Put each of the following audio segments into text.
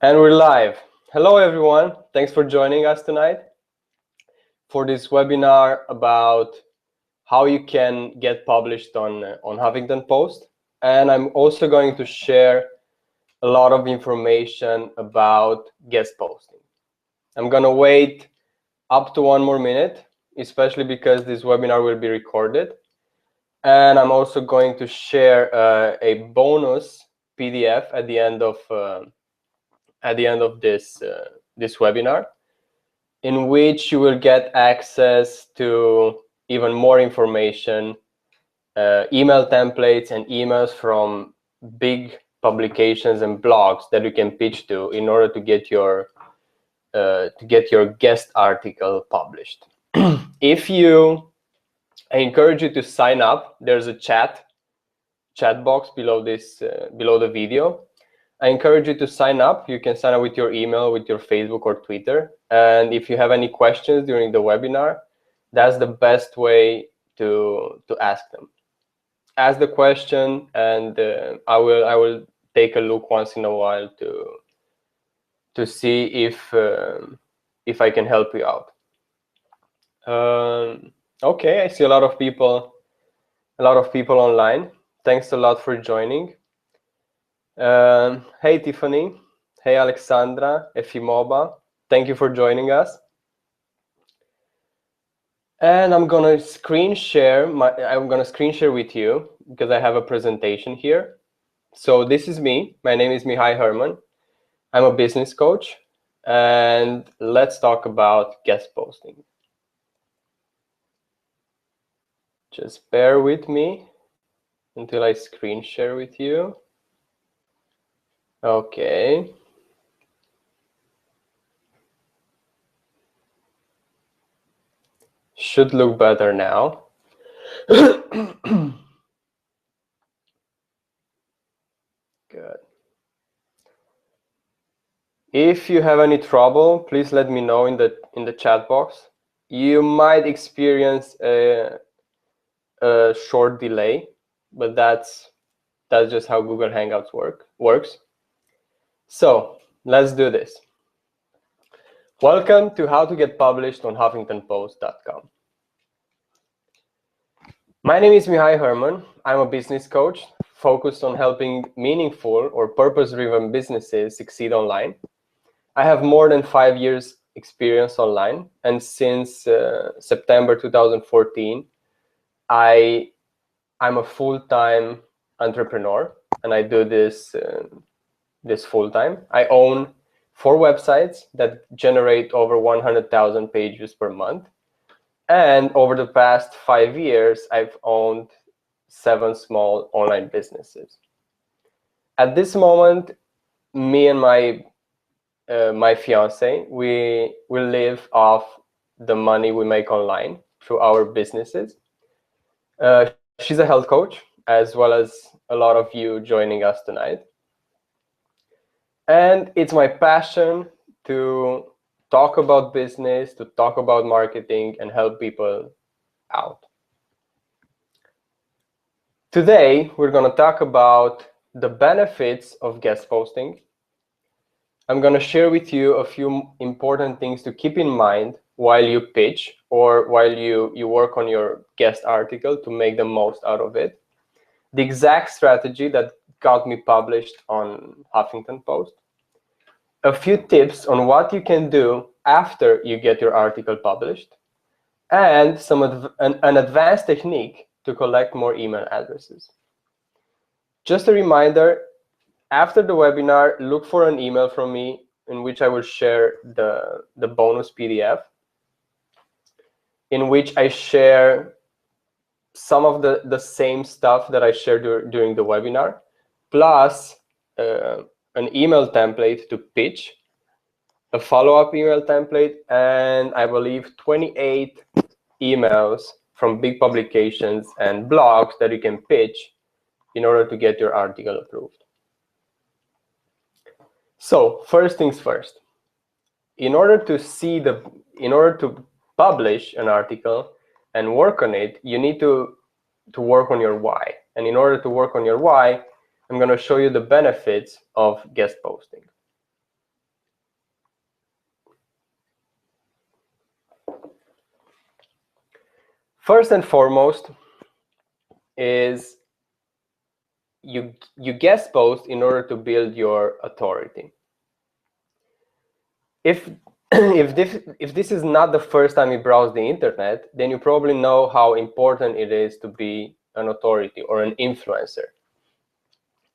And we're live. Hello, everyone. Thanks for joining us tonight for this webinar about how you can get published on Huffington Post. And I'm also going to share a lot of information about guest posting. I'm going to wait up to 1 more minute, especially because this webinar will be recorded. And I'm also going to share a bonus PDF at the end of this webinar, in which you will get access to even more information, email templates and emails from big publications and blogs that you can pitch to in order to get your guest article published. I encourage you to sign up. There's a chat box below the video. I encourage you to sign up. You can sign up with your email, with your Facebook or Twitter. And if you have any questions during the webinar, that's the best way to ask them. Ask the question, and I will take a look once in a while to see if I can help you out. Okay, I see a lot of people online. Thanks a lot for joining. Hey Tiffany, hey Alexandra, Efimoba, thank you for joining us. And I'm gonna screen share with you because I have a presentation here. So this is me. My name is Mihai Herman. I'm a business coach, and let's talk about guest posting. Just bear with me until I screen share with you. Okay. Should look better now. Good. If you have any trouble, please let me know in the chat box. You might experience a short delay, but that's just how Google Hangouts works. So let's do this. Welcome to How to Get Published on HuffingtonPost.com. My name is Mihai Herman. I'm a business coach focused on helping meaningful or purpose-driven businesses succeed online. I have more than 5 years experience online, and since September 2014, I'm a full-time entrepreneur, and I do this full-time. I own 4 websites that generate over 100,000 page views per month. And over the past 5 years, I've owned 7 small online businesses. At this moment, me and my fiance, we live off the money we make online through our businesses. She's a health coach, as well as a lot of you joining us tonight. And it's my passion to talk about business, to talk about marketing, and help people out. Today, we're going to talk about the benefits of guest posting. I'm going to share with you a few important things to keep in mind while you pitch or while you work on your guest article to make the most out of it. The exact strategy that got me published on Huffington Post. A few tips on what you can do after you get your article published, and an advanced technique to collect more email addresses. Just a reminder, after the webinar, look for an email from me in which I will share the bonus PDF, in which I share some of the same stuff that I shared during the webinar, plus an email template to pitch, a follow-up email template, and I believe 28 emails from big publications and blogs that you can pitch in order to get your article approved. So first things first, in order to publish an article and work on it, you need to work on your why. And in order to work on your why, I'm going to show you the benefits of guest posting. First and foremost is you guest post in order to build your authority. If this is not the first time you browse the internet, then you probably know how important it is to be an authority or an influencer.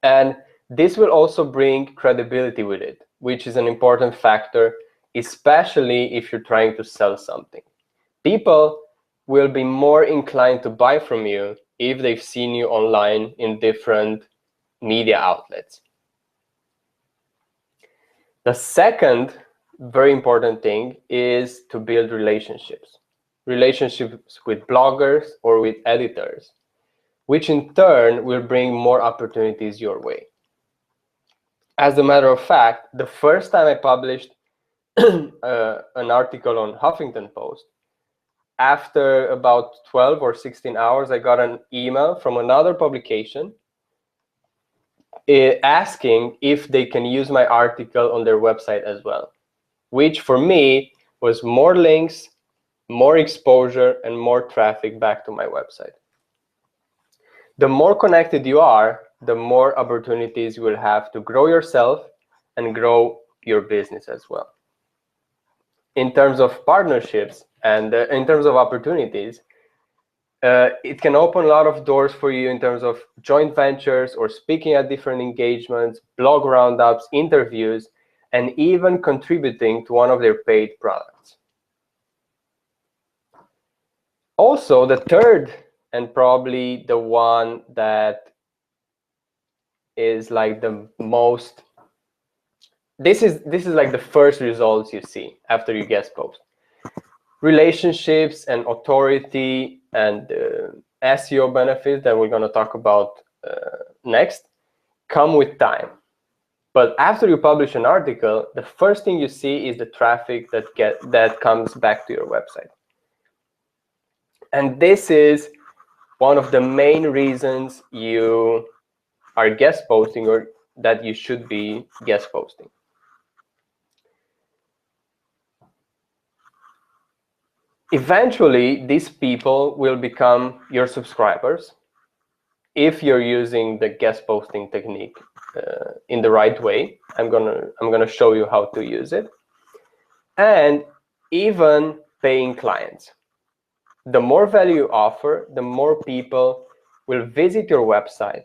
And this will also bring credibility with it, which is an important factor, especially if you're trying to sell something. People will be more inclined to buy from you if they've seen you online in different media outlets. The second very important thing is to build relationships with bloggers or with editors, which in turn will bring more opportunities your way. As a matter of fact, the first time I published an article on Huffington Post, after about 12 or 16 hours, I got an email from another publication asking if they can use my article on their website as well, which for me was more links, more exposure, and more traffic back to my website. The more connected you are, the more opportunities you will have to grow yourself and grow your business as well. In terms of partnerships and in terms of opportunities, it can open a lot of doors for you in terms of joint ventures or speaking at different engagements, blog roundups, interviews, and even contributing to one of their paid products. Also, the third, and probably the one that is like the most, this is like the first results you see after you guest post. Relationships and authority and SEO benefits that we're going to talk about next come with time. But after you publish an article, the first thing you see is the traffic that comes back to your website. And this is one of the main reasons you are guest posting, or that you should be guest posting. Eventually, these people will become your subscribers if you're using the guest posting technique in the right way. I'm gonna show you how to use it. And even paying clients. The more value you offer, the more people will visit your website.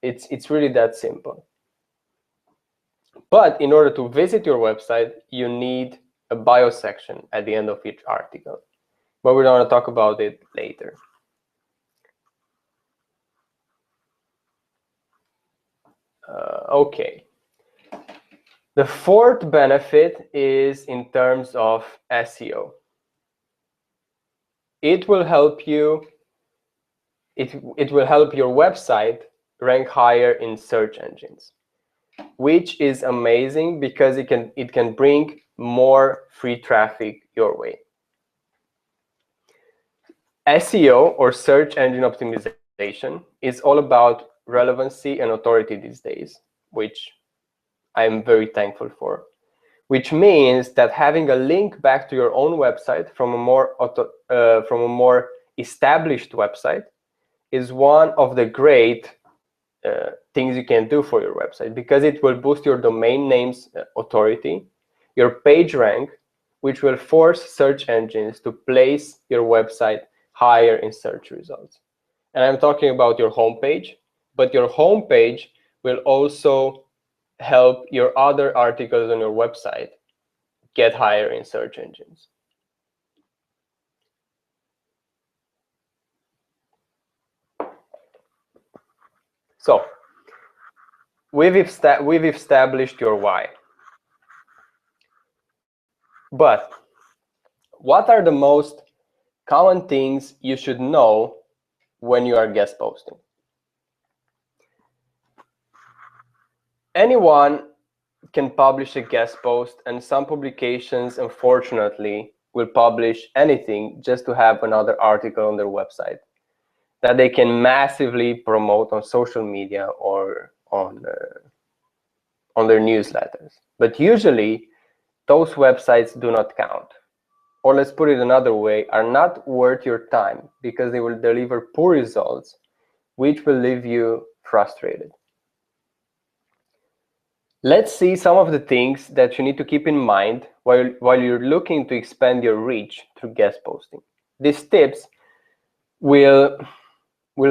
It's really that simple. But in order to visit your website, you need a bio section at the end of each article. But we're going to talk about it later. Okay. The fourth benefit is in terms of SEO. It will help you. It will help your website rank higher in search engines, which is amazing because it can bring more free traffic your way. SEO, or search engine optimization, is all about relevancy and authority these days, which I'm very thankful for. Which means that having a link back to your own website from a more established website is one of the great things you can do for your website, because it will boost your domain name's authority, your page rank, which will force search engines to place your website higher in search results. And I'm talking about your homepage, but your homepage will also help your other articles on your website get higher in search engines. So we've established your why. But what are the most common things you should know when you are guest posting? Anyone can publish a guest post, and some publications, unfortunately, will publish anything just to have another article on their website that they can massively promote on social media or on their newsletters. But usually, those websites do not count, or let's put it another way, are not worth your time because they will deliver poor results, which will leave you frustrated. Let's see some of the things that you need to keep in mind while you're looking to expand your reach through guest posting. These tips will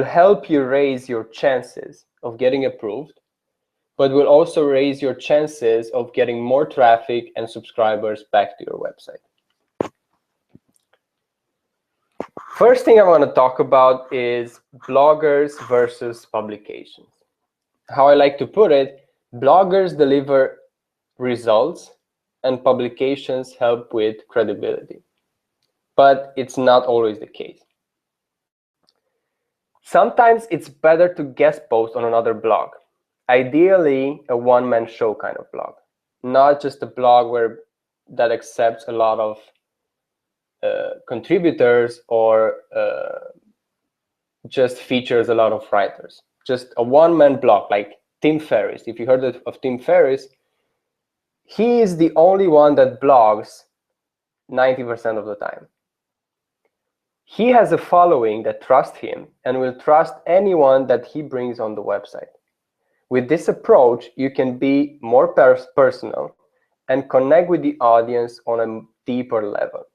help you raise your chances of getting approved, but will also raise your chances of getting more traffic and subscribers back to your website. First thing I want to talk about is bloggers versus publications. How I like to put it, bloggers deliver results and publications help with credibility. But it's not always the case. Sometimes it's better to guest post on another blog. Ideally, a one-man show kind of blog, not just a blog that accepts a lot of contributors or just features a lot of writers. Just a one-man blog like Tim Ferriss. If you heard of Tim Ferriss, he is the only one that blogs 90% of the time. He has a following that trusts him and will trust anyone that he brings on the website. With this approach, you can be more personal and connect with the audience on a deeper level.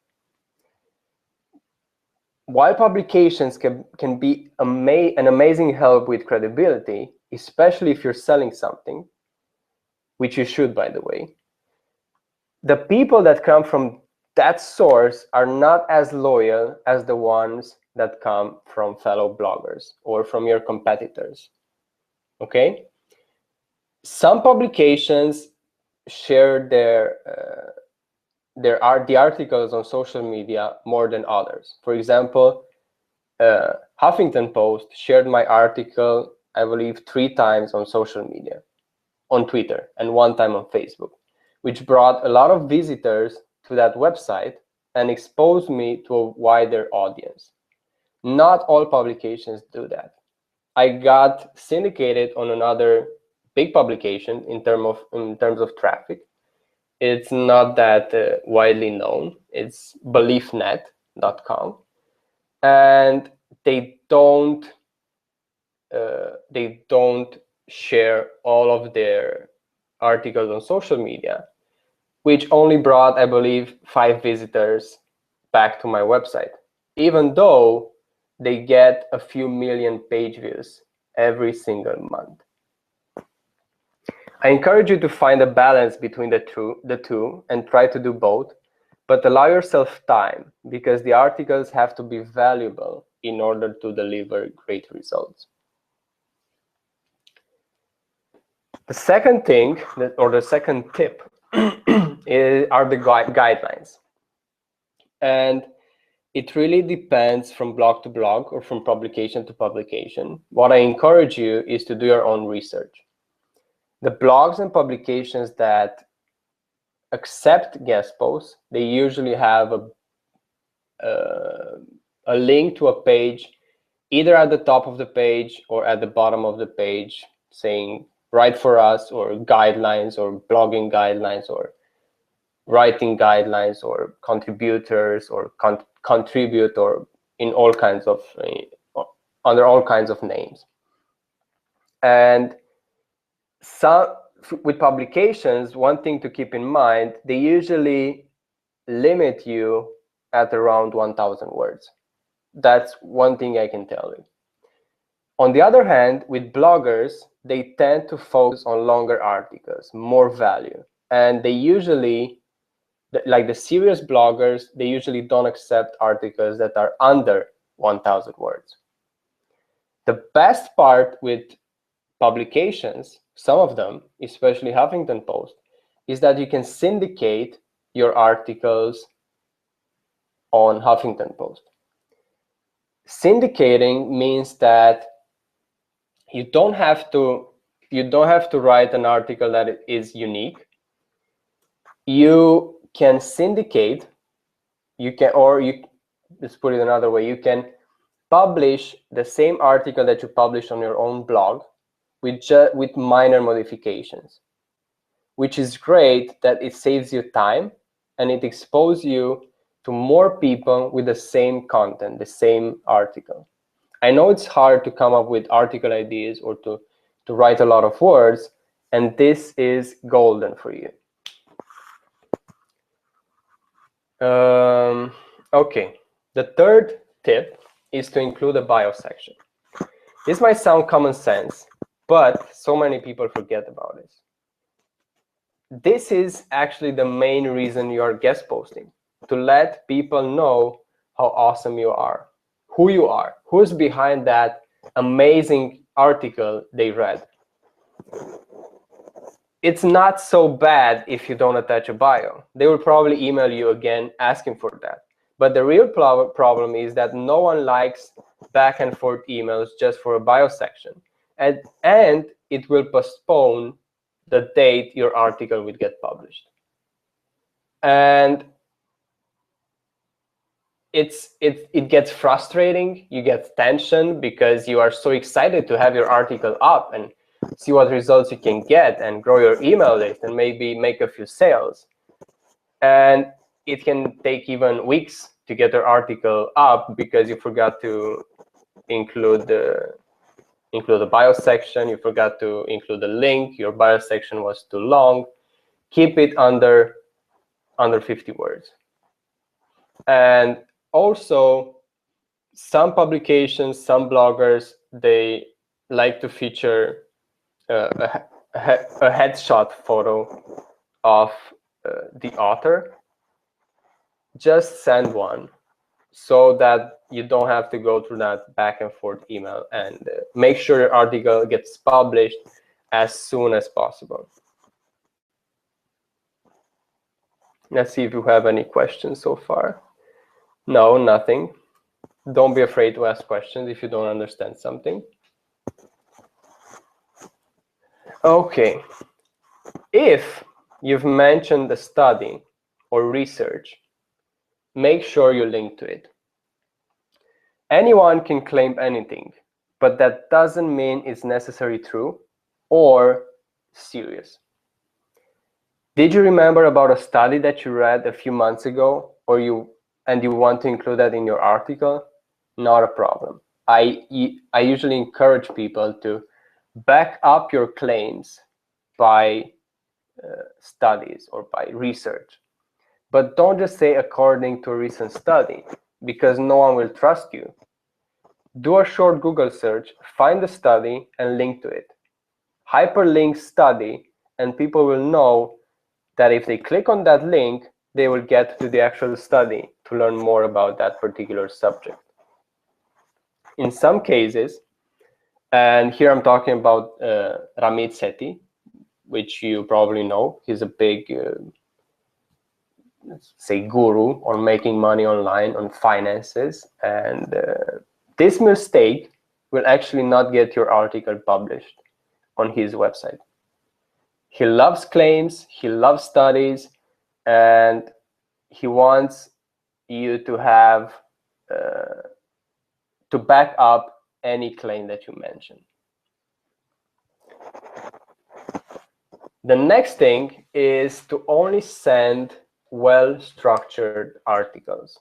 While publications can be an amazing help with credibility, especially if you're selling something, which you should, by the way, the people that come from that source are not as loyal as the ones that come from fellow bloggers or from your competitors. Okay? Some publications share the articles on social media more than others. For example, Huffington Post shared my article, I believe, 3 times on social media, on Twitter, and 1 time on Facebook, which brought a lot of visitors to that website and exposed me to a wider audience. Not all publications do that. I got syndicated on another big publication in terms of traffic. It's not that widely known. It's beliefnet.com, and they don't share all of their articles on social media, which only brought, I believe, 5 visitors back to my website, even though they get a few million page views every single month. I encourage you to find a balance between the two and try to do both, but allow yourself time because the articles have to be valuable in order to deliver great results. The second thing, or the second tip, are the guidelines. And it really depends from blog to blog or from publication to publication. What I encourage you is to do your own research. The blogs and publications that accept guest posts, they usually have a link to a page either at the top of the page or at the bottom of the page saying write for us, or guidelines, or blogging guidelines, or writing guidelines, or contributors, or contribute, or in all kinds of under all kinds of names. And with publications, one thing to keep in mind, they usually limit you at around 1,000 words. That's one thing I can tell you. On the other hand, with bloggers, they tend to focus on longer articles, more value. And they usually, like the serious bloggers, they usually don't accept articles that are under 1,000 words. The best part with publications, some of them, especially Huffington Post, is that you can syndicate your articles on Huffington Post. Syndicating means that you don't have to write an article that is unique. You can syndicate. Let's put it another way. You can publish the same article that you publish on your own blog with minor modifications, which is great that it saves you time and it exposes you to more people with the same content, the same article. I know it's hard to come up with article ideas or to write a lot of words, and this is golden for you. Okay, the third tip is to include a bio section. This might sound common sense, but so many people forget about it. This is actually the main reason you are guest posting, to let people know how awesome you are, who's behind that amazing article they read. It's not so bad if you don't attach a bio. They will probably email you again asking for that. But the real problem is that no one likes back and forth emails just for a bio section. And it will postpone the date your article will get published. And it gets frustrating. You get tension because you are so excited to have your article up and see what results you can get and grow your email list and maybe make a few sales. And it can take even weeks to get your article up because you forgot to include the bio section, you forgot to include the link, your bio section was too long. Keep it under 50 words. And also, some publications, some bloggers, they like to feature a headshot photo of the author. Just send one so that you don't have to go through that back and forth email, and make sure your article gets published as soon as possible. Let's see if you have any questions so far. No, nothing. Don't be afraid to ask questions if you don't understand something. Okay, if you've mentioned a study or research, make sure you link to it. Anyone can claim anything, but that doesn't mean it's necessarily true or serious. Did you remember about a study that you read a few months ago, and you want to include that in your article? Not a problem. I usually encourage people to back up your claims by studies or by research. But don't just say according to a recent study, because no one will trust you. Do a short Google search, find the study, and link to it. Hyperlink study, and people will know that if they click on that link, they will get to the actual study to learn more about that particular subject. In some cases, and here I'm talking about Ramit Sethi, which you probably know. He's a big, say, guru on making money online, on finances. And this mistake will actually not get your article published on his website. He loves claims, he loves studies, and he wants you to have to back up any claim that you mention. The next thing is to only send well-structured articles.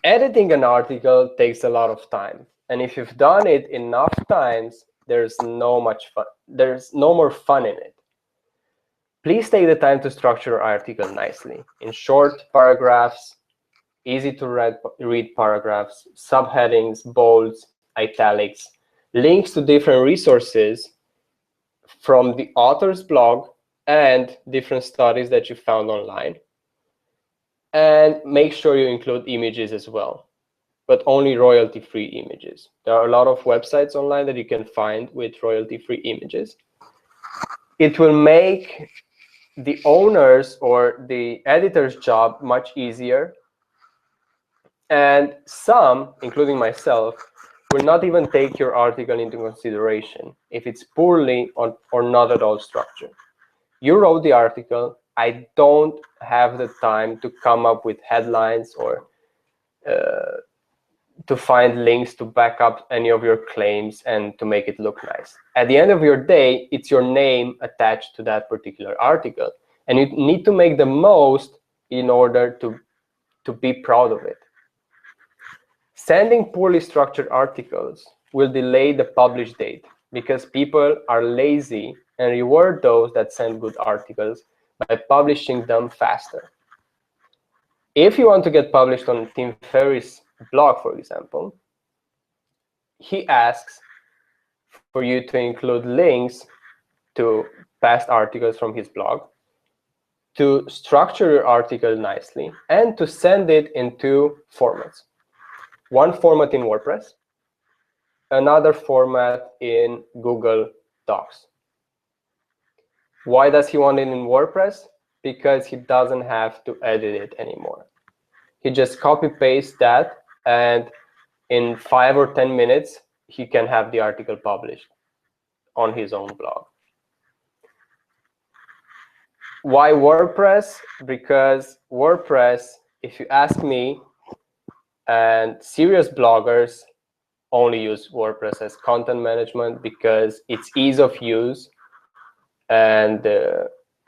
Editing an article takes a lot of time, and if you've done it enough times, there's no more fun in it. Please take the time to structure your article nicely in short paragraphs, easy to read paragraphs, subheadings, bolds, italics, links to different resources from the author's blog and different studies that you found online. And make sure you include images as well, but only royalty-free images. There are a lot of websites online that you can find with royalty-free images. It will make the owner's or the editor's job much easier. And some, including myself, will not even take your article into consideration if it's poorly or not at all structured. You wrote the article. I don't have the time to come up with headlines or to find links to back up any of your claims and to make it look nice. At the end of your day, it's your name attached to that particular article, and you need to make the most in order to be proud of it. Sending poorly structured articles will delay the publish date because people are lazy and reward those that send good articles by publishing them faster. If you want to get published on Tim Ferriss' blog, for example, he asks for you to include links to past articles from his blog, to structure your article nicely, and to send it in two formats. One format in WordPress, another format in Google Docs. Why does he want it in WordPress? Because he doesn't have to edit it anymore. He just copy paste that, and in 5 or 10 minutes, he can have the article published on his own blog. Why WordPress? Because WordPress, if you ask me, and serious bloggers only use WordPress as content management because it's ease of use and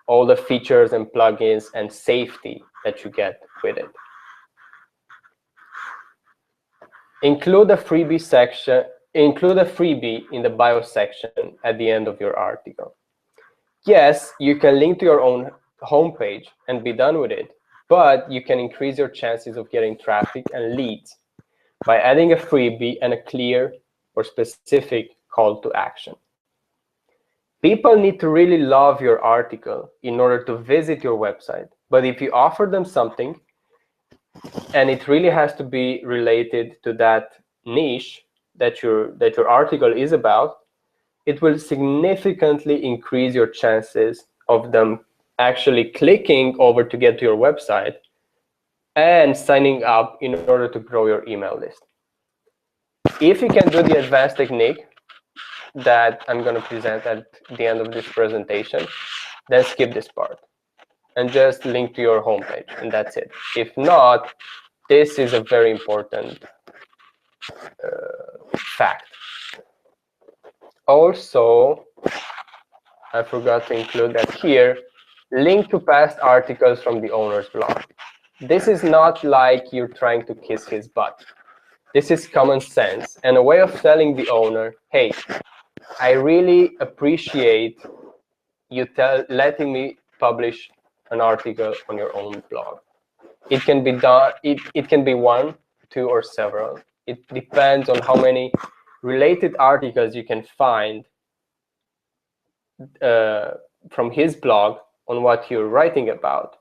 all the features and plugins and safety that you get with it. Include a freebie section. Include a freebie in the bio section at the end of your article. Yes, you can link to your own homepage and be done with it, but you can increase your chances of getting traffic and leads by adding a freebie and a clear or specific call to action. People need to really love your article in order to visit your website, but if you offer them something and it really has to be related to that niche that your article is about, it will significantly increase your chances of them actually clicking over to get to your website and signing up in order to grow your email list. If you can do the advanced technique that I'm going to present at the end of this presentation, then skip this part and just link to your homepage, and that's it. If not, this is a very important fact. Also, I forgot to include that here, link to past articles from the owner's blog. This is not like you're trying to kiss his butt. This is common sense and a way of telling the owner, hey, I really appreciate you letting me publish an article on your own blog. It can be done. It can be one, two, or several. It depends on how many related articles you can find from his blog on what you're writing about.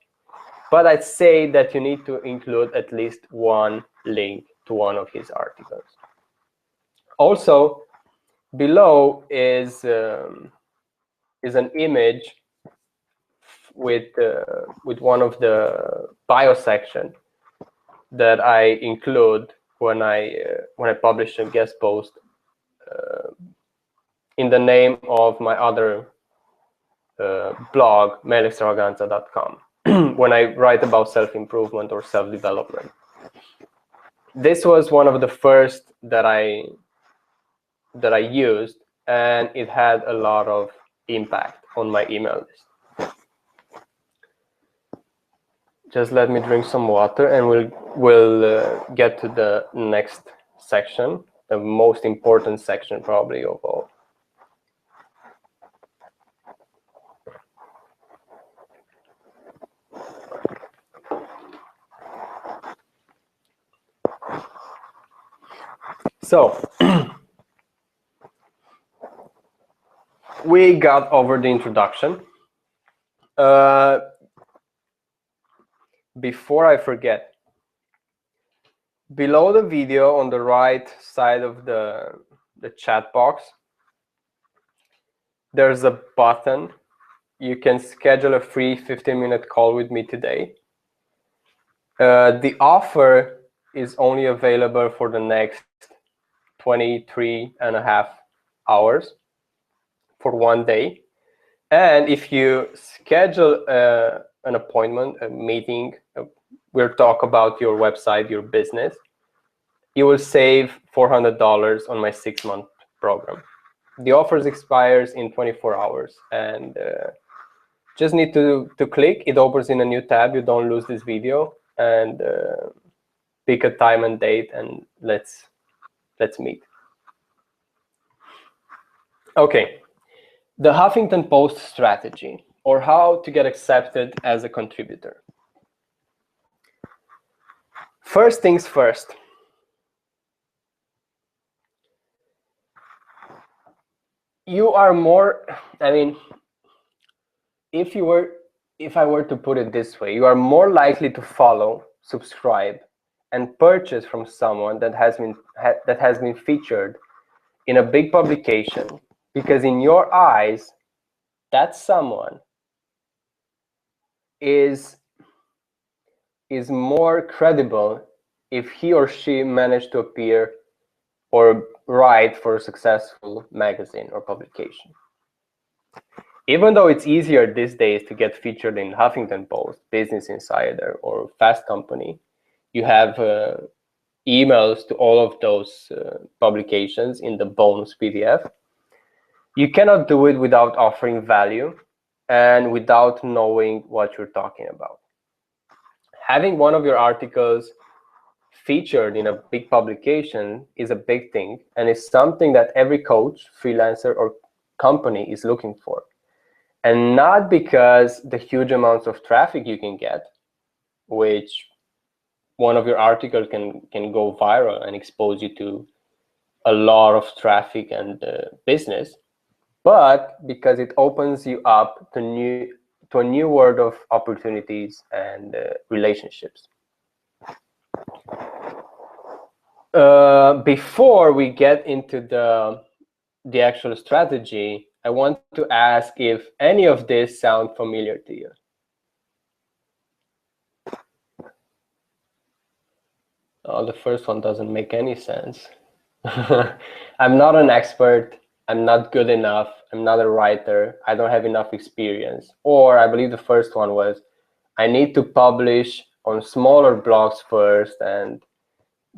But I'd say that you need to include at least one link to one of his articles. Also, below is an image with one of the bio section that I include when I publish a guest post in the name of my other blog, mailextravaganza.com, when I write about self-improvement or self-development. This was one of the first that I used, and it had a lot of impact on my email list. Just let me drink some water, and we'll get to the next section, the most important section probably of all. So we got over the introduction. Before I forget, below the video on the right side of the chat box, there's a button. You can schedule a free 15-minute call with me today. The offer is only available for the next 23.5 hours for one day. And if you schedule an appointment, a meeting, we'll talk about your website, your business, you will save $400 on my 6-month program. The offer expires in 24 hours, and just need to click. It opens in a new tab. You don't lose this video, and pick a time and date, and let's meet. Okay, the Huffington Post strategy, or how to get accepted as a contributor. First things first. You are more, I mean, if I were to put it this way, you are more likely to follow, subscribe, and purchase from someone that has been featured in a big publication, because in your eyes, that someone is more credible if he or she managed to appear or write for a successful magazine or publication. Even though it's easier these days to get featured in Huffington Post, Business Insider, or Fast Company, you have emails to all of those publications in the bonus PDF. You cannot do it without offering value and without knowing what you're talking about. Having one of your articles featured in a big publication is a big thing, and it's something that every coach, freelancer, or company is looking for. And not because the huge amounts of traffic you can get, which one of your articles can go viral and expose you to a lot of traffic and business, but because it opens you up to a new world of opportunities and relationships. Before we get into the actual strategy, I want to ask if any of this sound familiar to you. Oh, the first one doesn't make any sense. I'm not an expert. I'm not good enough. I'm not a writer. I don't have enough experience. Or I believe the first one was, I need to publish on smaller blogs first and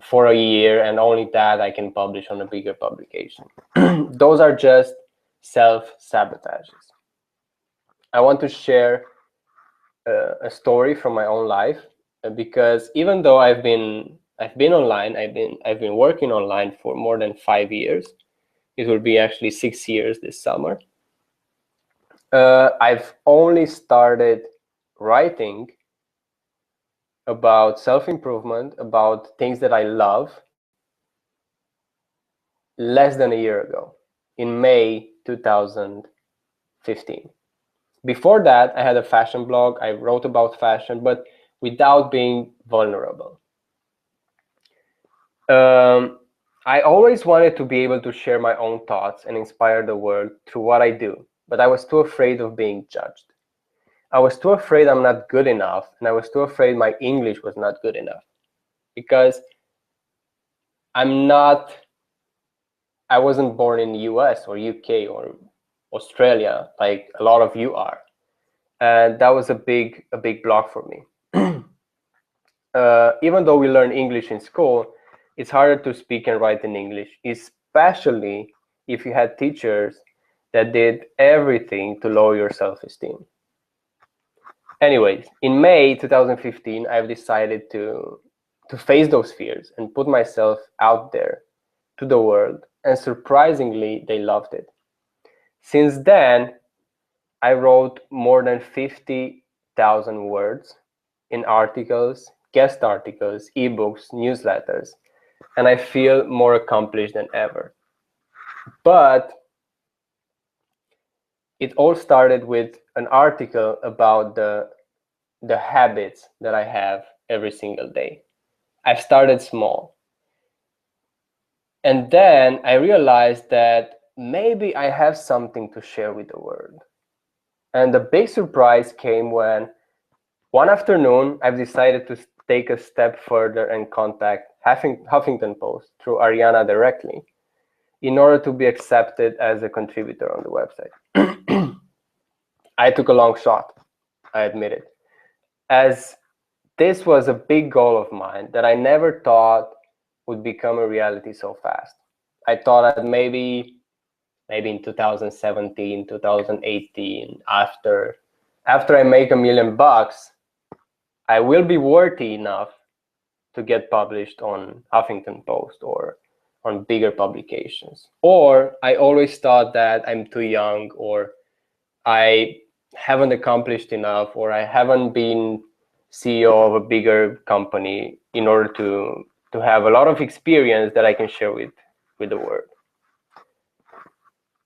for a year, and only that I can publish on a bigger publication. Those are just self-sabotages. I want to share a story from my own life, because even though I've been online, I've been working online for more than 5 years. It will be actually 6 years this summer. I've only started writing about self-improvement, about things that I love, less than a year ago, in May 2015. Before that, I had a fashion blog. I wrote about fashion, but without being vulnerable. I always wanted to be able to share my own thoughts and inspire the world through what I do, but I was too afraid of being judged. I was too afraid I'm not good enough, and I was too afraid my English was not good enough, because I wasn't born in the US or UK or Australia like a lot of you are, and that was a big block for me. Even though we learn English in school, it's harder to speak and write in English, especially if you had teachers that did everything to lower your self-esteem. Anyways, in May 2015, I've decided to face those fears and put myself out there to the world, and surprisingly, they loved it. Since then, I wrote more than 50,000 words in articles, guest articles, ebooks, newsletters, and I feel more accomplished than ever. But it all started with an article about the habits that I have every single day. I started small. And then I realized that maybe I have something to share with the world. And the big surprise came when one afternoon I've decided to take a step further and contact Huffington Post through Ariana directly in order to be accepted as a contributor on the website. I took a long shot, I admit it, as this was a big goal of mine that I never thought would become a reality so fast. I thought that maybe in 2017, 2018, after I make $1 million, I will be worthy enough to get published on Huffington Post or on bigger publications. Or I always thought that I'm too young, or I haven't accomplished enough, or I haven't been CEO of a bigger company in order to have a lot of experience that I can share with the world.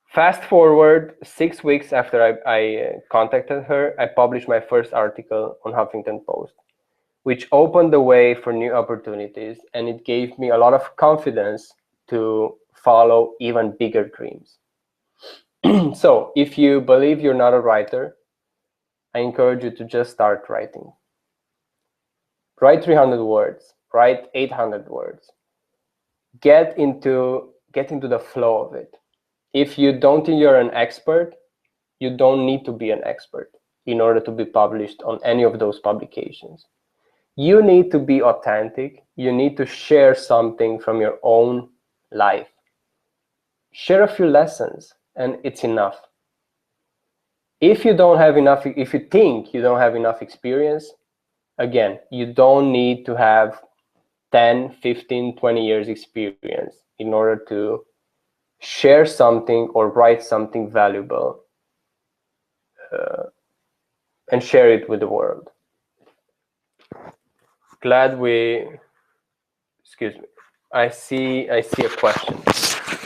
Fast forward 6 weeks after I contacted her, I published my first article on Huffington Post, which opened the way for new opportunities, and it gave me a lot of confidence to follow even bigger dreams. So if you believe you're not a writer, I encourage you to just start writing. Write 300 words, write 800 words. Get into the flow of it. If you don't think you're an expert, you don't need to be an expert in order to be published on any of those publications. You need to be authentic. You need to share something from your own life. Share a few lessons, and it's enough. If you think you don't have enough experience, again, you don't need to have 10, 15, 20 years experience in order to share something or write something valuable and share it with the world. Excuse me. I see a question.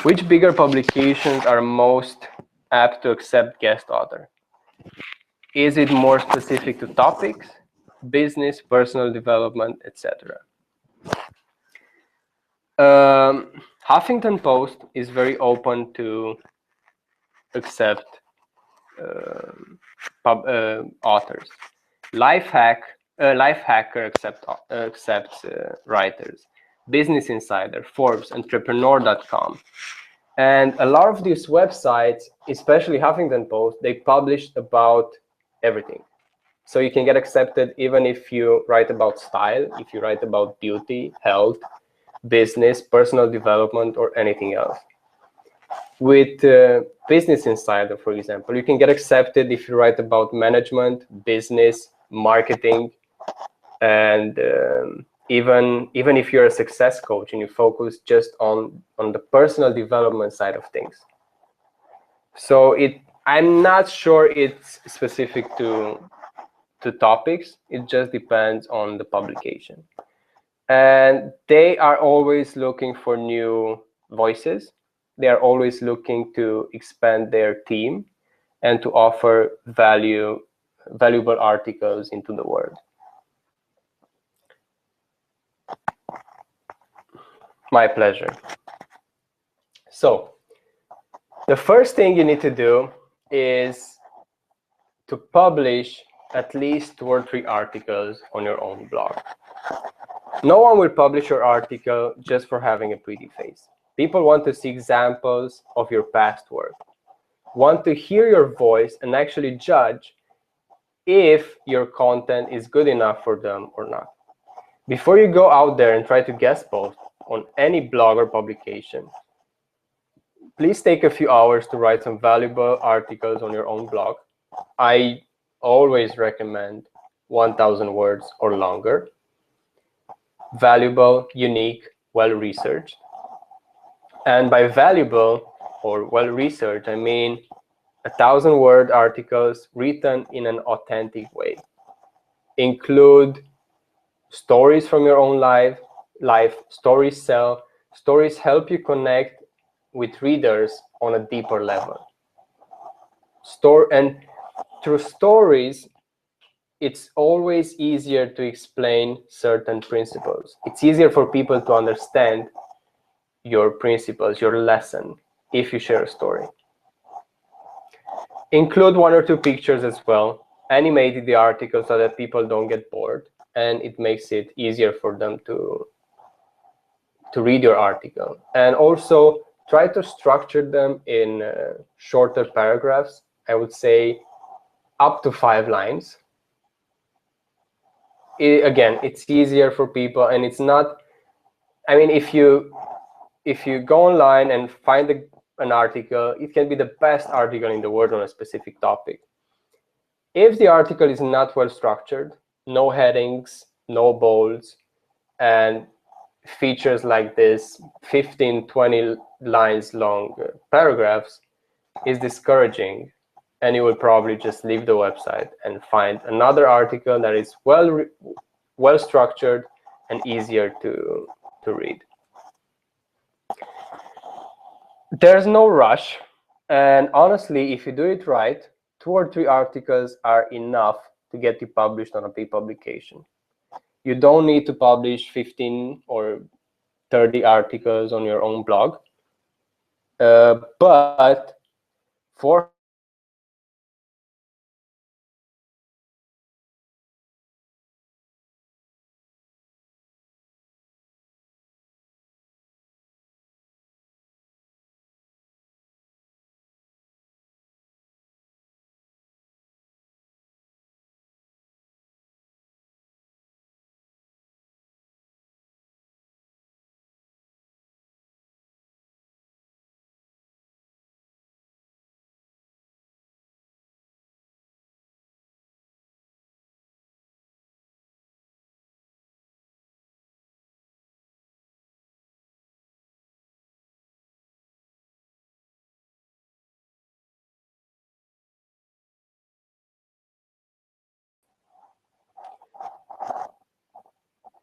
Which bigger publications are most apt to accept guest author? Is it more specific to topics, business, personal development, etc.? Huffington Post is very open to accept authors. Lifehacker accepts writers. Business Insider, Forbes, Entrepreneur.com. And a lot of these websites, especially Huffington Post, they publish about everything. So you can get accepted even if you write about style, if you write about beauty, health, business, personal development, or anything else. With Business Insider, for example, you can get accepted if you write about management, business, marketing, and even if you're a success coach and you focus just on the personal development side of things. So I'm not sure it's specific to topics. It just depends on the publication. And they are always looking for new voices. They are always looking to expand their team and to offer valuable articles into the world. My pleasure. So the first thing you need to do is to publish at least 2 or 3 articles on your own blog. No one will publish your article just for having a pretty face. People want to see examples of your past work, want to hear your voice and actually judge if your content is good enough for them or not. Before you go out there and try to guest post on any blog or publication, please take a few hours to write some valuable articles on your own blog. I always recommend 1,000 words or longer. Valuable, unique, well-researched. And by valuable or well-researched, I mean 1,000-word articles written in an authentic way. Include stories from your own life. Stories sell. Stories help you connect with readers on a deeper level. And through stories, it's always easier to explain certain principles. It's easier for people to understand your principles, your lesson, if you share a story. Include 1 or 2 pictures as well. Animate the article so that people don't get bored, and it makes it easier for them to read your article. And also try to structure them in shorter paragraphs. I would say up to 5 lines. Again, it's easier for people, and it's not I mean, if you go online and find an article, it can be the best article in the world on a specific topic. If the article is not well structured, no headings, no bolds, and features like this 15, 20 lines long paragraphs, is discouraging, and you will probably just leave the website and find another article that is well structured and easier to read. There's no rush, and honestly, if you do it right, 2 or 3 articles are enough to get you published on a big publication. You don't need to publish 15 or 30 articles on your own blog, but for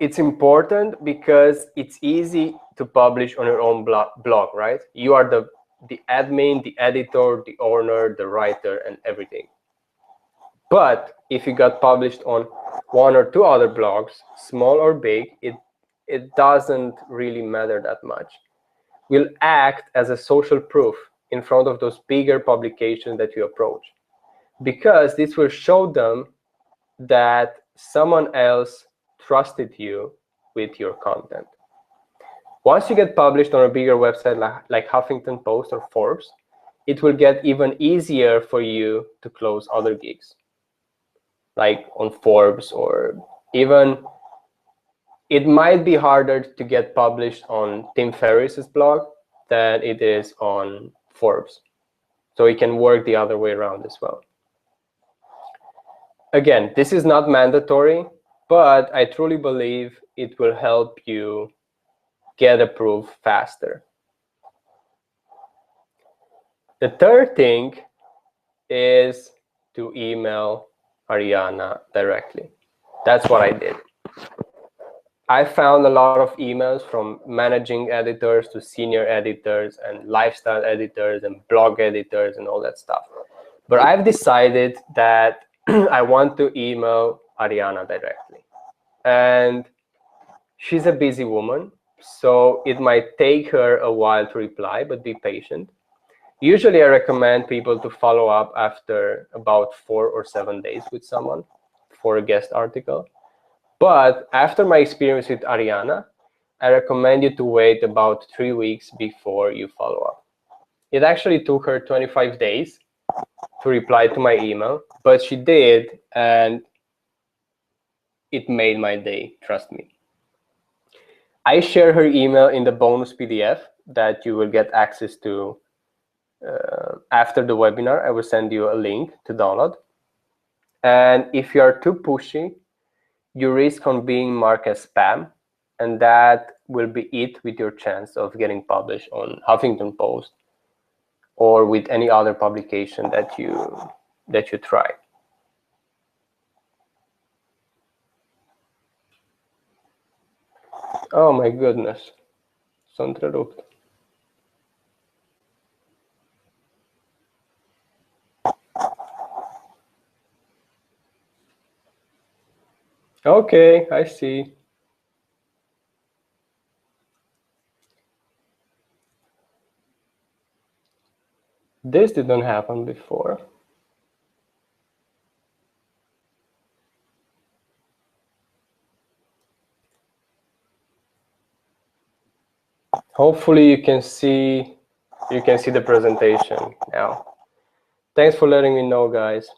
it's important because it's easy to publish on your own blog, right? You are the admin, the editor, the owner, the writer, and everything. But if you got published on 1 or 2 other blogs, small or big, it doesn't really matter that much. Will act as a social proof in front of those bigger publications that you approach, because this will show them that someone else trusted you with your content. Once you get published on a bigger website like Huffington Post or Forbes, it will get even easier for you to close other gigs, like on Forbes, or even it might be harder to get published on Tim Ferriss's blog than it is on Forbes. So it can work the other way around as well. Again, this is not mandatory, but I truly believe it will help you get approved faster. The third thing is to email Ariana directly. That's what I did. I found a lot of emails from managing editors to senior editors and lifestyle editors and blog editors and all that stuff. But I've decided that I want to email Ariana directly. And she's a busy woman, so it might take her a while to reply, but be patient. Usually I recommend people to follow up after about 4 or 7 days with someone for a guest article. But after my experience with Ariana, I recommend you to wait about 3 weeks before you follow up. It actually took her 25 days to reply to my email, but she did, and it made my day, trust me. I share her email in the bonus PDF that you will get access to after the webinar. I will send you a link to download. And if you are too pushy, you risk on being marked as spam, and that will be it with your chance of getting published on Huffington Post or with any other publication that you try. Oh my goodness, sono interrotto. Okay, I see. This didn't happen before. Hopefully you can see the presentation now. Thanks for letting me know, guys.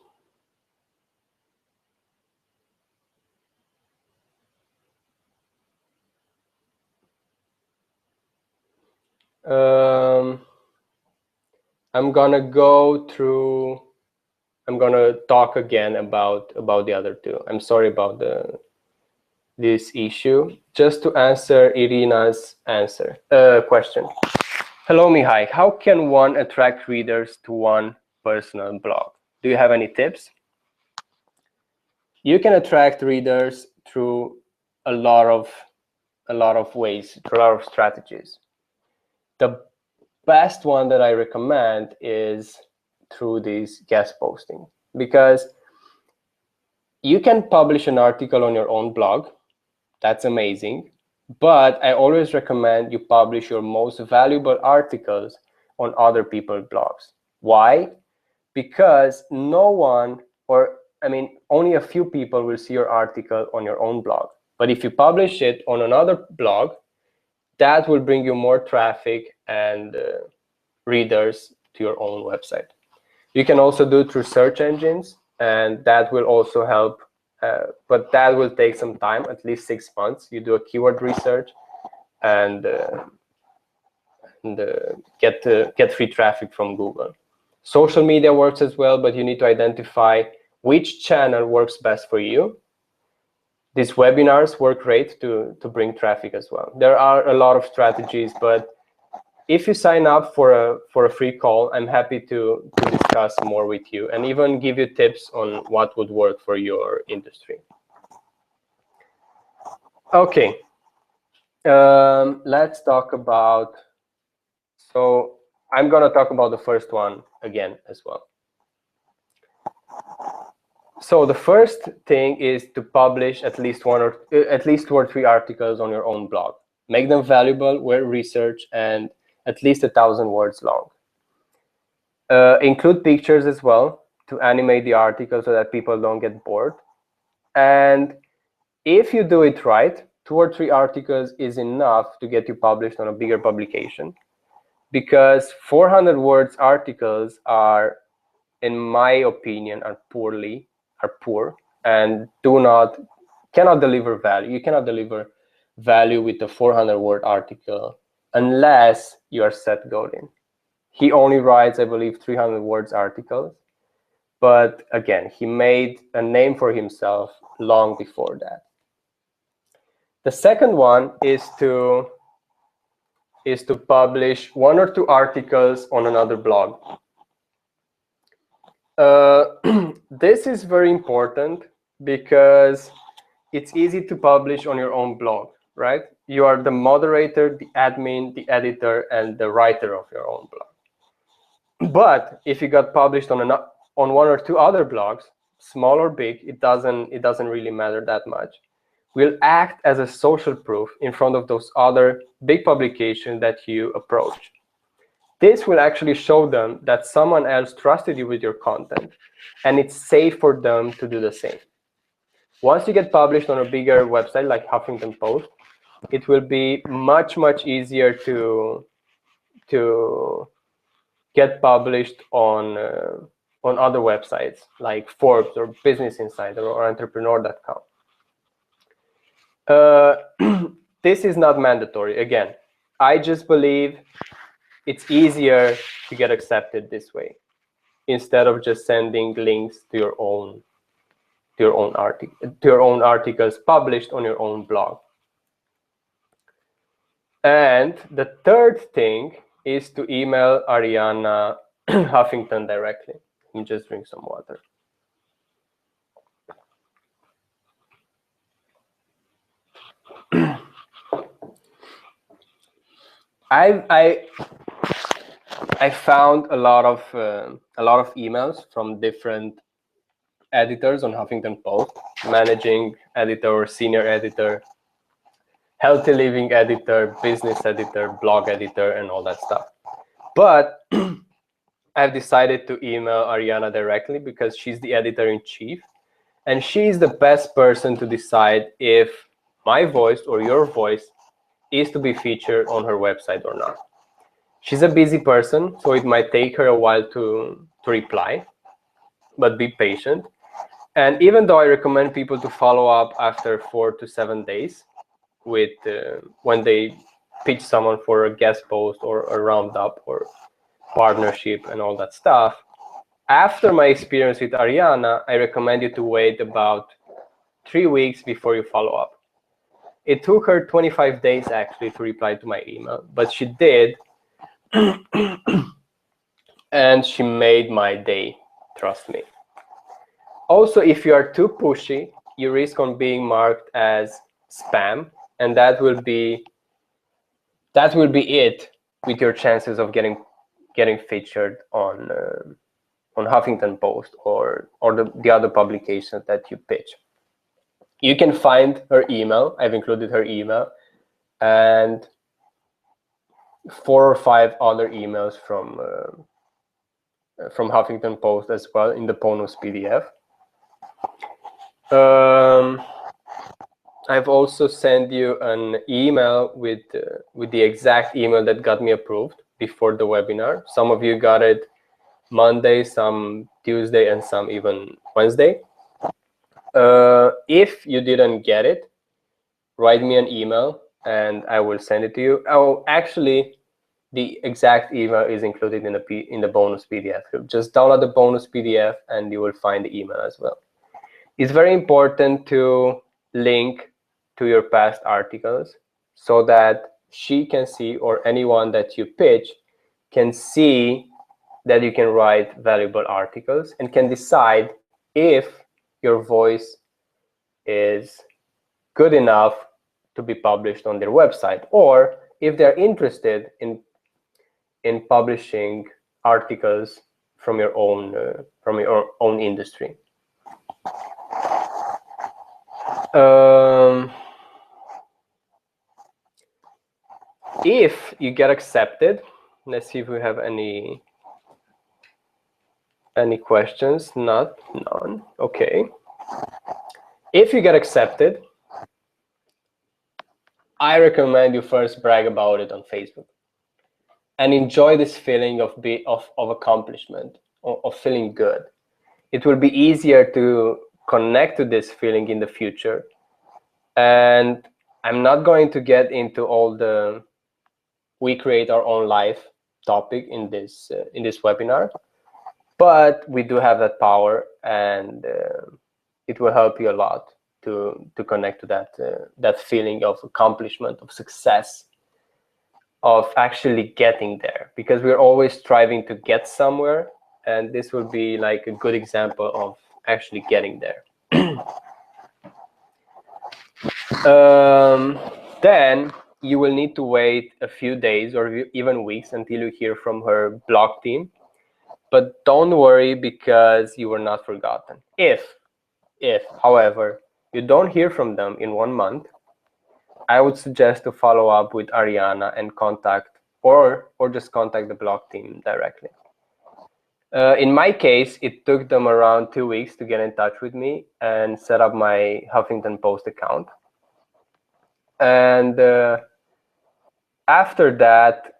I'm gonna talk again about the other two. I'm sorry about this issue. Just to answer Irina's question. Hello, Mihai. How can one attract readers to one personal blog? Do you have any tips? You can attract readers through a lot of ways, through a lot of strategies. The best one that I recommend is through this guest posting, because you can publish an article on your own blog. That's amazing. But I always recommend you publish your most valuable articles on other people's blogs. Why? Because no one, or I mean, only a few people will see your article on your own blog. But if you publish it on another blog, that will bring you more traffic and readers to your own website. You can also do it through search engines, and that will also help, but that will take some time, at least 6 months. You do a keyword research and get free traffic from Google. Social media works as well, but you need to identify which channel works best for you. These webinars work great to bring traffic as well. There are a lot of strategies, but if you sign up for a free call, I'm happy to discuss more with you and even give you tips on what would work for your industry. Okay, let's talk about, so I'm gonna talk about the first one again as well. So the first thing is to publish at least two or three articles on your own blog. Make them valuable, well researched, and at least 1,000 words long. Include pictures as well to animate the article so that people don't get bored. And if you do it right, 2 or 3 articles is enough to get you published on a bigger publication, because 400 words articles are, in my opinion, are poor and cannot deliver value. You cannot deliver value with a 400 word article unless you are Seth Godin. He only writes, I believe, 300 words articles. But again, he made a name for himself long before that. The second one is to publish 1 or 2 articles on another blog. This is very important because it's easy to publish on your own blog, right? You are the moderator, the admin, the editor, and the writer of your own blog. But if you got published on 1 or 2 other blogs, small or big, it doesn't really matter that much, will act as a social proof in front of those other big publications that you approach. This will actually show them that someone else trusted you with your content, and it's safe for them to do the same. Once you get published on a bigger website like Huffington Post, it will be much easier to get published on other websites like Forbes or Business Insider or Entrepreneur.com. This is not mandatory. Again, I just believe it's easier to get accepted this way instead of just sending links to your own articles published on your own blog. And the third thing is to email Ariana Huffington directly. Let me just drink some water. I found a lot of emails from different editors on Huffington Post, managing editor or senior editor, healthy living editor, business editor, blog editor, and all that stuff. But I've decided to email Ariana directly because she's the editor-in-chief, and she's the best person to decide if my voice or your voice is to be featured on her website or not. She's a busy person, so it might take her a while to reply, but be patient. And even though I recommend people to follow up after 4 to 7 days with when they pitch someone for a guest post or a roundup or partnership and all that stuff. After my experience with Ariana, I recommend you to wait about 3 weeks before you follow up. It took her 25 days actually to reply to my email, but she did. And she made my day, trust me. Also, if you are too pushy, you risk on being marked as spam, and that will be it with your chances of getting featured on Huffington Post or the other publications that you pitch. You can find her email. I've included her email and 4 or 5 other emails from Huffington Post as well in the bonus PDF. I've also sent you an email with the exact email that got me approved before the webinar. Some of you got it Monday, some Tuesday, and some even Wednesday. If you didn't get it, write me an email and I will send it to you. Oh, actually, the exact email is included in the bonus PDF. Just download the bonus PDF and you will find the email as well. It's very important to link to your past articles so that she can see, or anyone that you pitch can see that you can write valuable articles and can decide if your voice is good enough to be published on their website, or if they're interested in publishing articles from your own industry. If you get accepted, let's see if we have any questions. None. Okay. If you get accepted, I recommend you first brag about it on Facebook and enjoy this feeling of accomplishment, of feeling good. It will be easier to connect to this feeling in the future. And I'm not going to get into all the we create our own life topic in this webinar, but we do have that power, and it will help you a lot to connect to that feeling of accomplishment, of success, of actually getting there, because we're always striving to get somewhere, and this will be like a good example of actually getting there. Then you will need to wait a few days or even weeks until you hear from her blog team. But don't worry, because you were not forgotten. If, however, you don't hear from them in 1 month, I would suggest to follow up with Ariana and contact, or just contact the blog team directly. In my case, it took them around 2 weeks to get in touch with me and set up my Huffington Post account. And after that,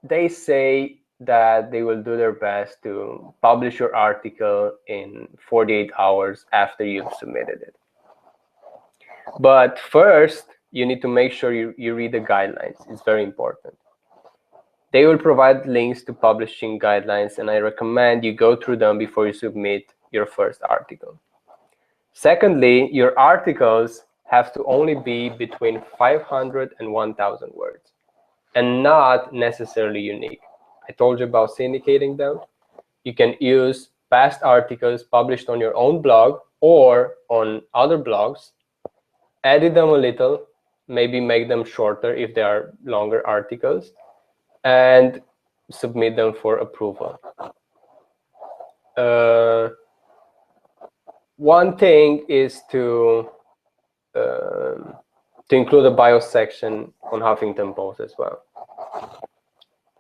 they say that they will do their best to publish your article in 48 hours after you've submitted it. But first, you need to make sure you read the guidelines. It's very important. They will provide links to publishing guidelines, and I recommend you go through them before you submit your first article. Secondly, your articles have to only be between 500 and 1,000 words, and not necessarily unique. I told you about syndicating them. You can use past articles published on your own blog or on other blogs, edit them a little, maybe make them shorter if they are longer articles, and submit them for approval. One thing is to include a bio section on Huffington Post as well.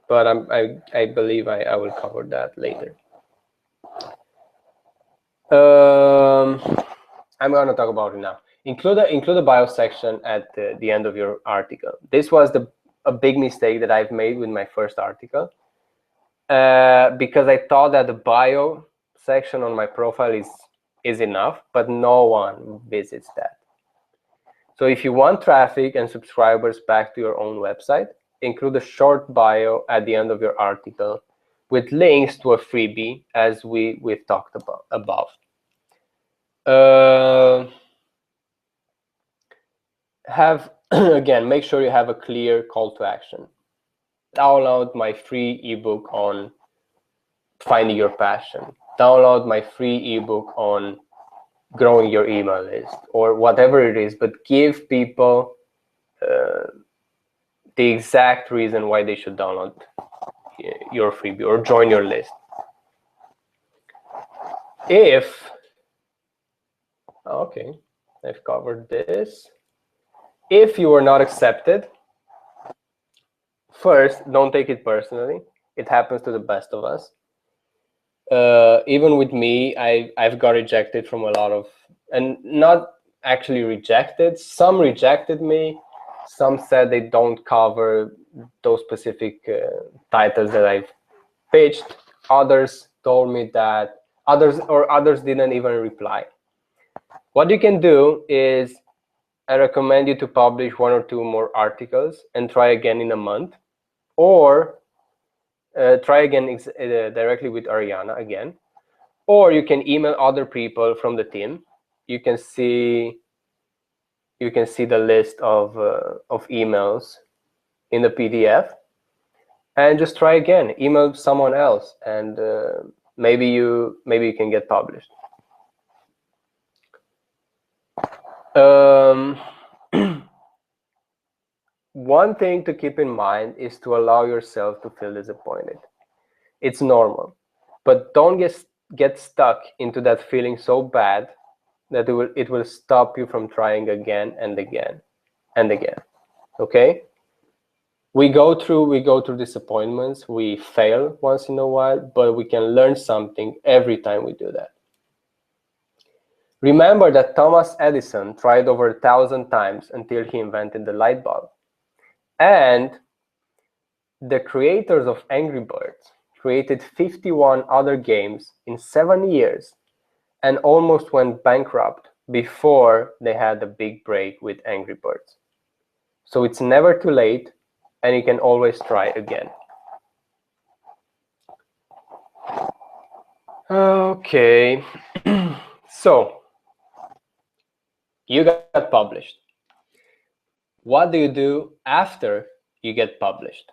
But I believe I will cover that later. I'm going to talk about it now. Include a bio section at the end of your article. This was a big mistake that I've made with my first article, because I thought that the bio section on my profile is enough, but no one visits that. So So if you want traffic and subscribers back to your own website, include a short bio at the end of your article with links to a freebie, as we've talked about above. Have again, make sure you have a clear call to action. Download my free ebook on finding your passion. Download my free ebook on growing your email list, or whatever it is, but give people the exact reason why they should download your freebie or join your list. If, okay, I've covered this. If you are not accepted, first, don't take it personally. It happens to the best of us. Even with me, I've got rejected from a lot of, and not actually rejected. Some rejected me. Some said they don't cover those specific titles that I've pitched. Others told me that others didn't even reply. What you can do is, I recommend you to publish 1 or 2 more articles and try again in a month, or try again directly with Ariana again, or you can email other people from the team. You can see the list of emails in the PDF, and just try again. Email someone else, and maybe you can get published. One thing to keep in mind is to allow yourself to feel disappointed. It's normal, but don't get stuck into that feeling so bad that it will stop you from trying again and again and again. Okay? We go through disappointments, we fail once in a while, but we can learn something every time we do that. Remember that Thomas Edison tried over 1,000 times until he invented the light bulb. And the creators of Angry Birds created 51 other games in 7 years and almost went bankrupt before they had a big break with Angry Birds. So it's never too late, and you can always try again. Okay, so you got published. What do you do after you get published?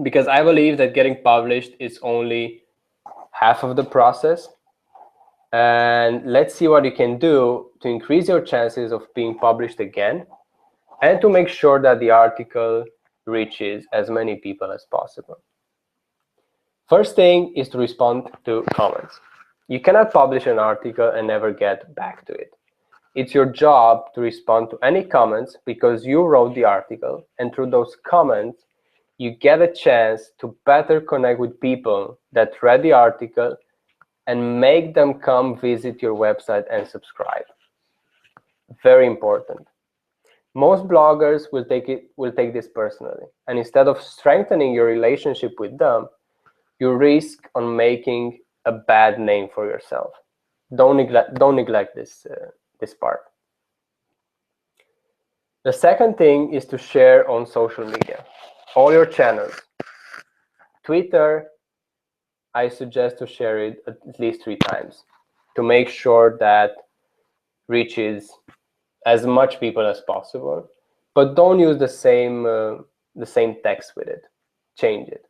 Because I believe that getting published is only half of the process. And let's see what you can do to increase your chances of being published again, and to make sure that the article reaches as many people as possible. First thing is to respond to comments. You cannot publish an article and never get back to it. It's your job to respond to any comments because you wrote the article, and through those comments, you get a chance to better connect with people that read the article and make them come visit your website and subscribe. Very important. Most bloggers will take this personally, and instead of strengthening your relationship with them, you risk on making a bad name for yourself. Don't neglect this part. The second thing is to share on social media, all your channels. Twitter, I suggest to share it at least 3 times to make sure that reaches as much people as possible, but don't use the same text with it. Change it.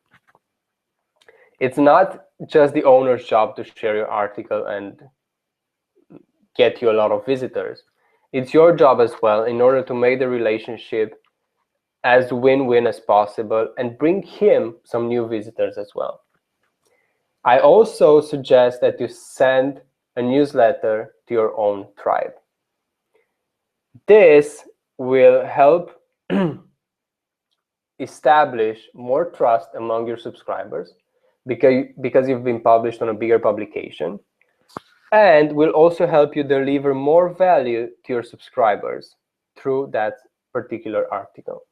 It's not just the owner's job to share your article and get you a lot of visitors. It's your job as well, in order to make the relationship as win-win as possible and bring him some new visitors as well. I also suggest that you send a newsletter to your own tribe. This will help establish more trust among your subscribers because you've been published on a bigger publication, and will also help you deliver more value to your subscribers through that particular article.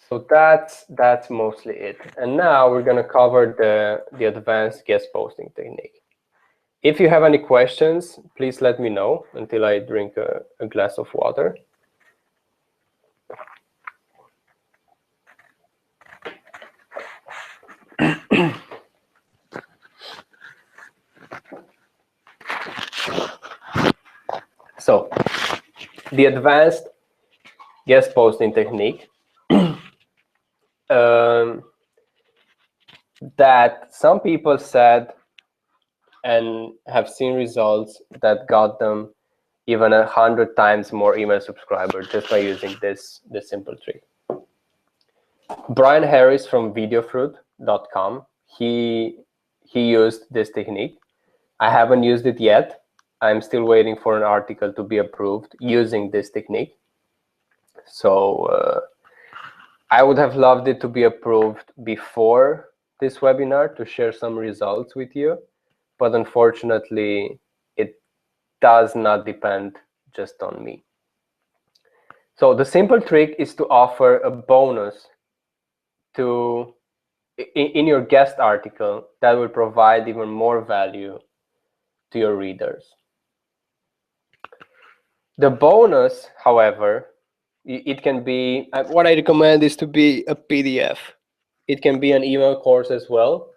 So that's mostly it. And now we're going to cover the advanced guest posting technique. If you have any questions, please let me know until I drink a glass of water. So, the advanced guest posting technique that some people said and have seen results that got them even 100 times more email subscribers just by using this simple trick. Brian Harris from videofruit.com, he used this technique. I haven't used it yet. I'm still waiting for an article to be approved using this technique. So I would have loved it to be approved before this webinar to share some results with you, but unfortunately, it does not depend just on me. So the simple trick is to offer a bonus in your guest article that will provide even more value to your readers. The bonus, however, it can be, what I recommend is to be a PDF. It can be an email course as well,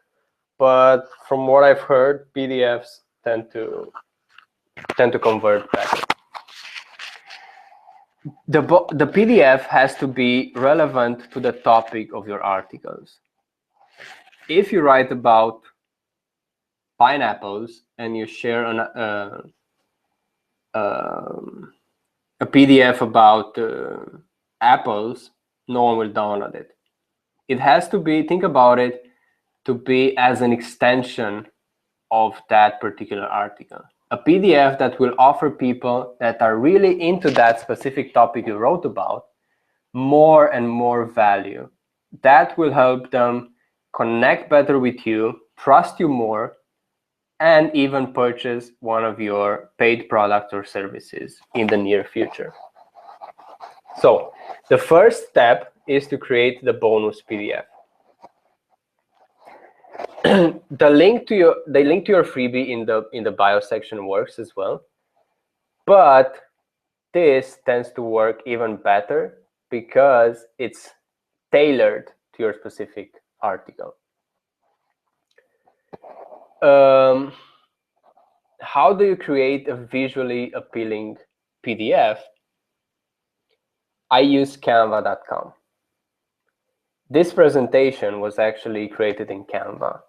but from what I've heard, PDFs tend to convert better. The PDF has to be relevant to the topic of your articles. If you write about pineapples and you share a PDF about apples, no one will download it. It has to be, think about it, to be as an extension of that particular article. A PDF that will offer people that are really into that specific topic you wrote about more and more value. That will help them connect better with you, trust you more, and even purchase one of your paid products or services in the near future. So the first step is to create the bonus PDF. The link to your freebie in the bio section works as well, but this tends to work even better because it's tailored to your specific article. How do you create a visually appealing PDF? I use Canva.com. This presentation was actually created in Canva.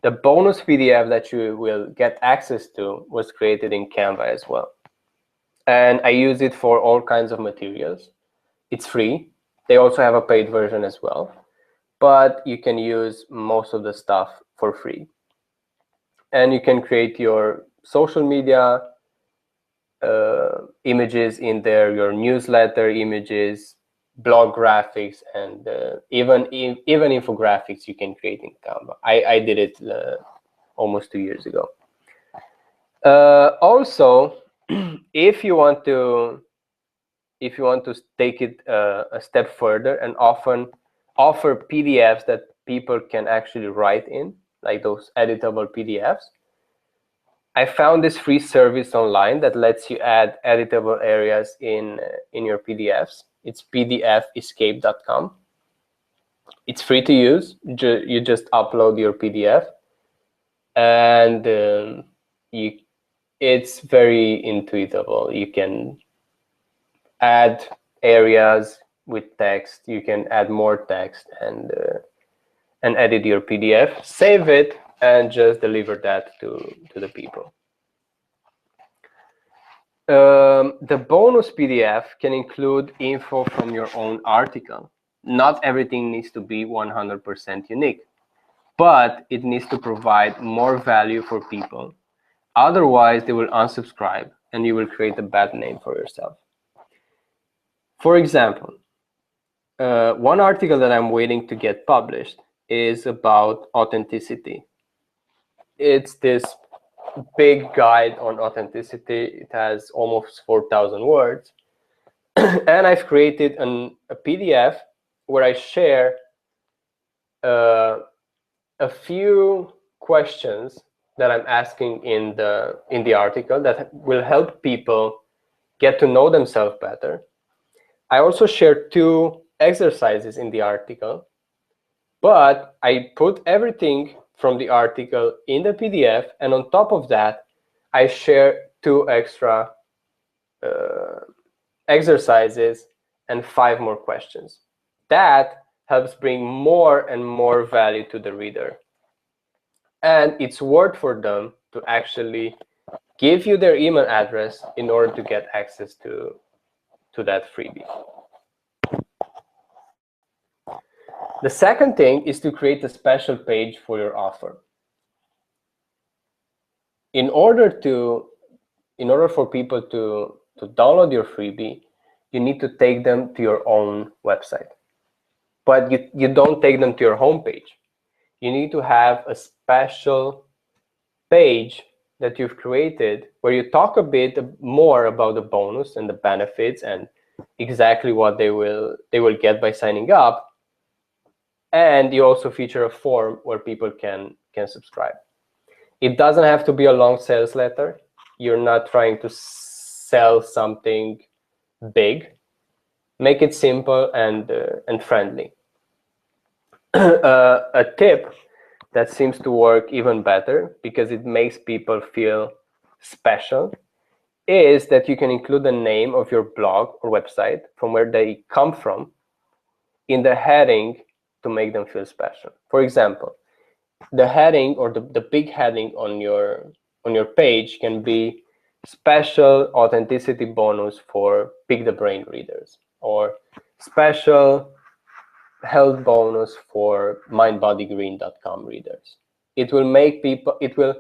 The bonus PDF that you will get access to was created in Canva as well. And I use it for all kinds of materials. It's free. They also have a paid version as well, but you can use most of the stuff for free. And you can create your social media images in there, your newsletter images, blog graphics, and even infographics you can create in Canva. I did it almost 2 years ago. Also, if you want to take it a step further and offer PDFs that people can actually write in, like those editable PDFs, I found this free service online that lets you add editable areas in your PDFs. It's pdfescape.com. It's free to use. You just upload your PDF, and it's very intuitive. You can add areas with text. You can add more text and edit your PDF. Save it and just deliver that to the people. The bonus PDF can include info from your own article. Not everything needs to be 100% unique, but it needs to provide more value for people. Otherwise, they will unsubscribe and you will create a bad name for yourself. For example, one article that I'm waiting to get published is about authenticity. It's this big guide on authenticity. It has almost 4,000 words. And I've created a PDF where I share a few questions that I'm asking in the article that will help people get to know themselves better. I also share 2 exercises in the article, but I put everything from the article in the PDF, and on top of that, I share 2 extra exercises and 5 more questions. That helps bring more and more value to the reader. And it's worth for them to actually give you their email address in order to get access to that freebie. The second thing is to create a special page for your offer. In order for people to download your freebie, you need to take them to your own website. But you don't take them to your homepage. You need to have a special page that you've created where you talk a bit more about the bonus and the benefits and exactly what they will get by signing up. And you also feature a form where people can subscribe. It doesn't have to be a long sales letter. You're not trying to sell something big. Make it simple and friendly. A tip that seems to work even better because it makes people feel special is that you can include the name of your blog or website from where they come from in the heading to make them feel special. For example, the heading or the big heading on your page can be special authenticity bonus for Pick the Brain readers, or special health bonus for mindbodygreen.com readers. It will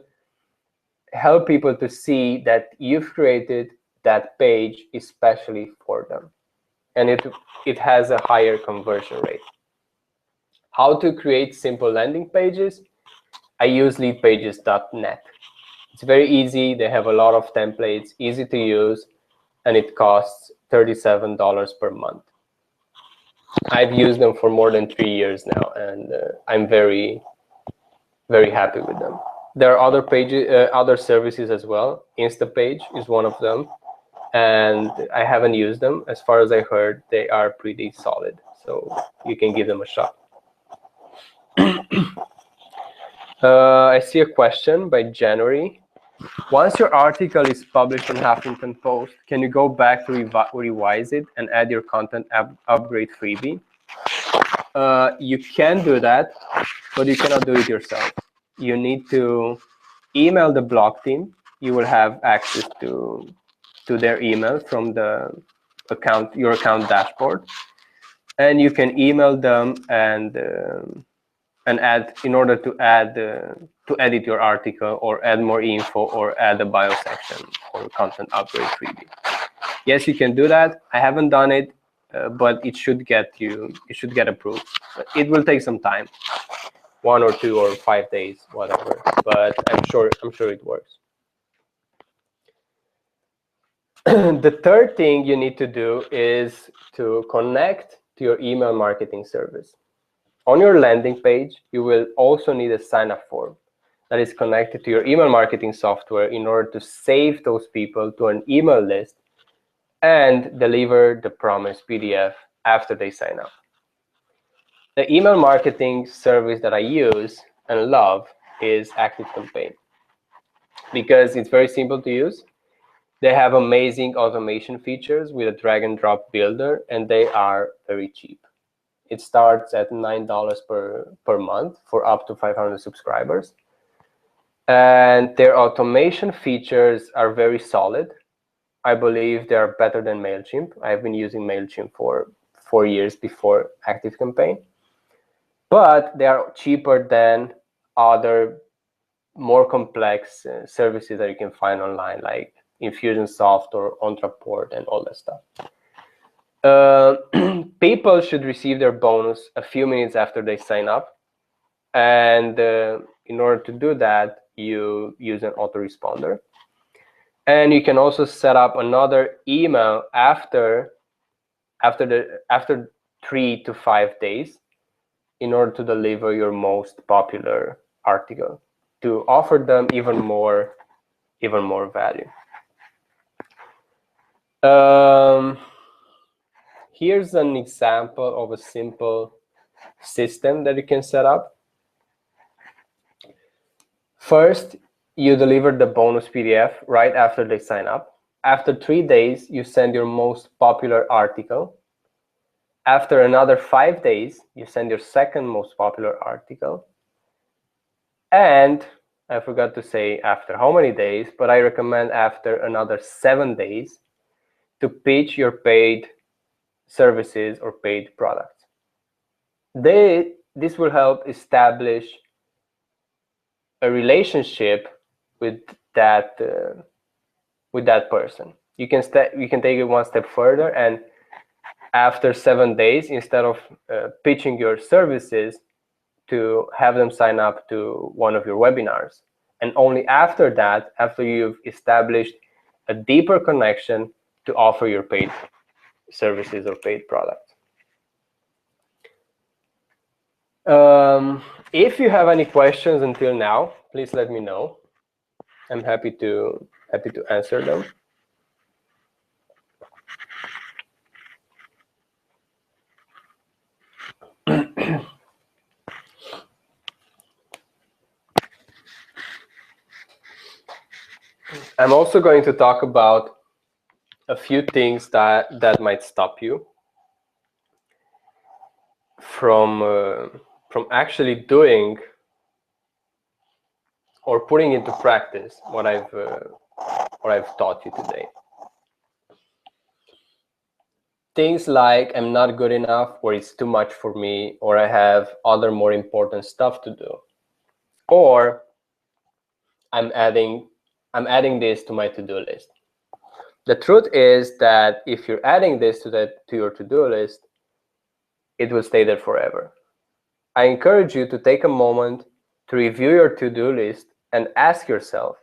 help people to see that you've created that page especially for them, and it has a higher conversion rate. How to create simple landing pages? I use leadpages.net. It's very easy. They have a lot of templates, easy to use, and it costs $37 per month. I've used them for more than 3 years now, and I'm very, very happy with them. There are other pages, other services as well. Instapage is one of them, and I haven't used them. As far as I heard, they are pretty solid, so you can give them a shot. I see a question by January. Once your article is published on Huffington Post, can you go back to revise it and add your content upgrade freebie? You can do that, but you cannot do it yourself. You need to email the blog team. You will have access to their email from the your account dashboard, and you can email them and add, in order to edit your article or add more info or add a bio section or content upgrade freebie. Yes, you can do that. I haven't done it, but it should get approved. It will take some time, 1 or 2 or 5 days, whatever. But I'm sure it works. The third thing you need to do is to connect to your email marketing service. On your landing page, you will also need a sign-up form that is connected to your email marketing software in order to save those people to an email list and deliver the promised PDF after they sign up. The email marketing service that I use and love is ActiveCampaign because it's very simple to use. They have amazing automation features with a drag and drop builder, and they are very cheap. It starts at $9 per month for up to 500 subscribers. And their automation features are very solid. I believe they are better than MailChimp. I've been using MailChimp for 4 years before ActiveCampaign. But they are cheaper than other more complex services that you can find online, like Infusionsoft or Ontraport and all that stuff. People should receive their bonus a few minutes after they sign up, and in order to do that, you use an autoresponder, and you can also set up another email after 3 to 5 days in order to deliver your most popular article. to offer them even more value. Here's an example of a simple system that you can set up. First, you deliver the bonus PDF right after they sign up. After 3 days, you send your most popular article. After another 5 days, you send your second most popular article. And I forgot to say after how many days, but I recommend after another 7 days to pitch your paid services or paid products. This will help establish a relationship with that person. You can take it one step further, and after 7 days, instead of pitching your services, to have them sign up to one of your webinars. And only after that, after you've established a deeper connection, to offer your paid services or paid products. If you have any questions until now, please let me know. I'm happy to answer them. I'm also going to talk about a few things that might stop you from actually doing or putting into practice what I've taught you today. Things like I'm not good enough, or it's too much for me, or I have other more important stuff to do, or I'm adding this to my to-do list. The truth is that if you're adding this to your to-do list, it will stay there forever. I encourage you to take a moment to review your to-do list and ask yourself,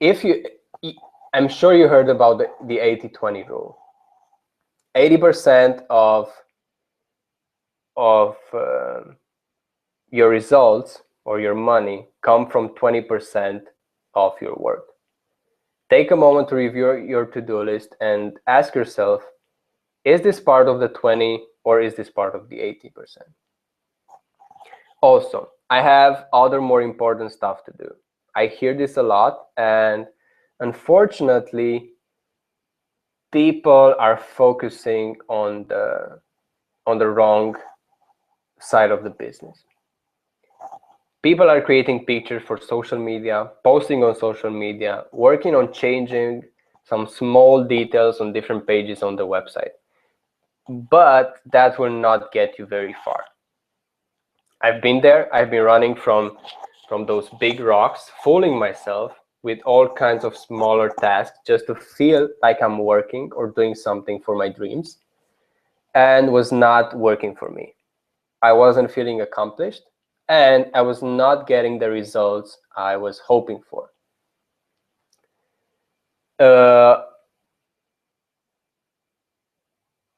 I'm sure you heard about the 80-20 rule. 80% of your results or your money come from 20% of your work. Take a moment to review your to-do list and ask yourself, is this part of the 20 or is this part of the 80%? Also, I have other more important stuff to do. I hear this a lot, and unfortunately, people are focusing on the wrong side of the business. People are creating pictures for social media, posting on social media, working on changing some small details on different pages on the website. But that will not get you very far. I've been there. I've been running from those big rocks, fooling myself with all kinds of smaller tasks just to feel like I'm working or doing something for my dreams, and was not working for me. I wasn't feeling accomplished, and I was not getting the results I was hoping for.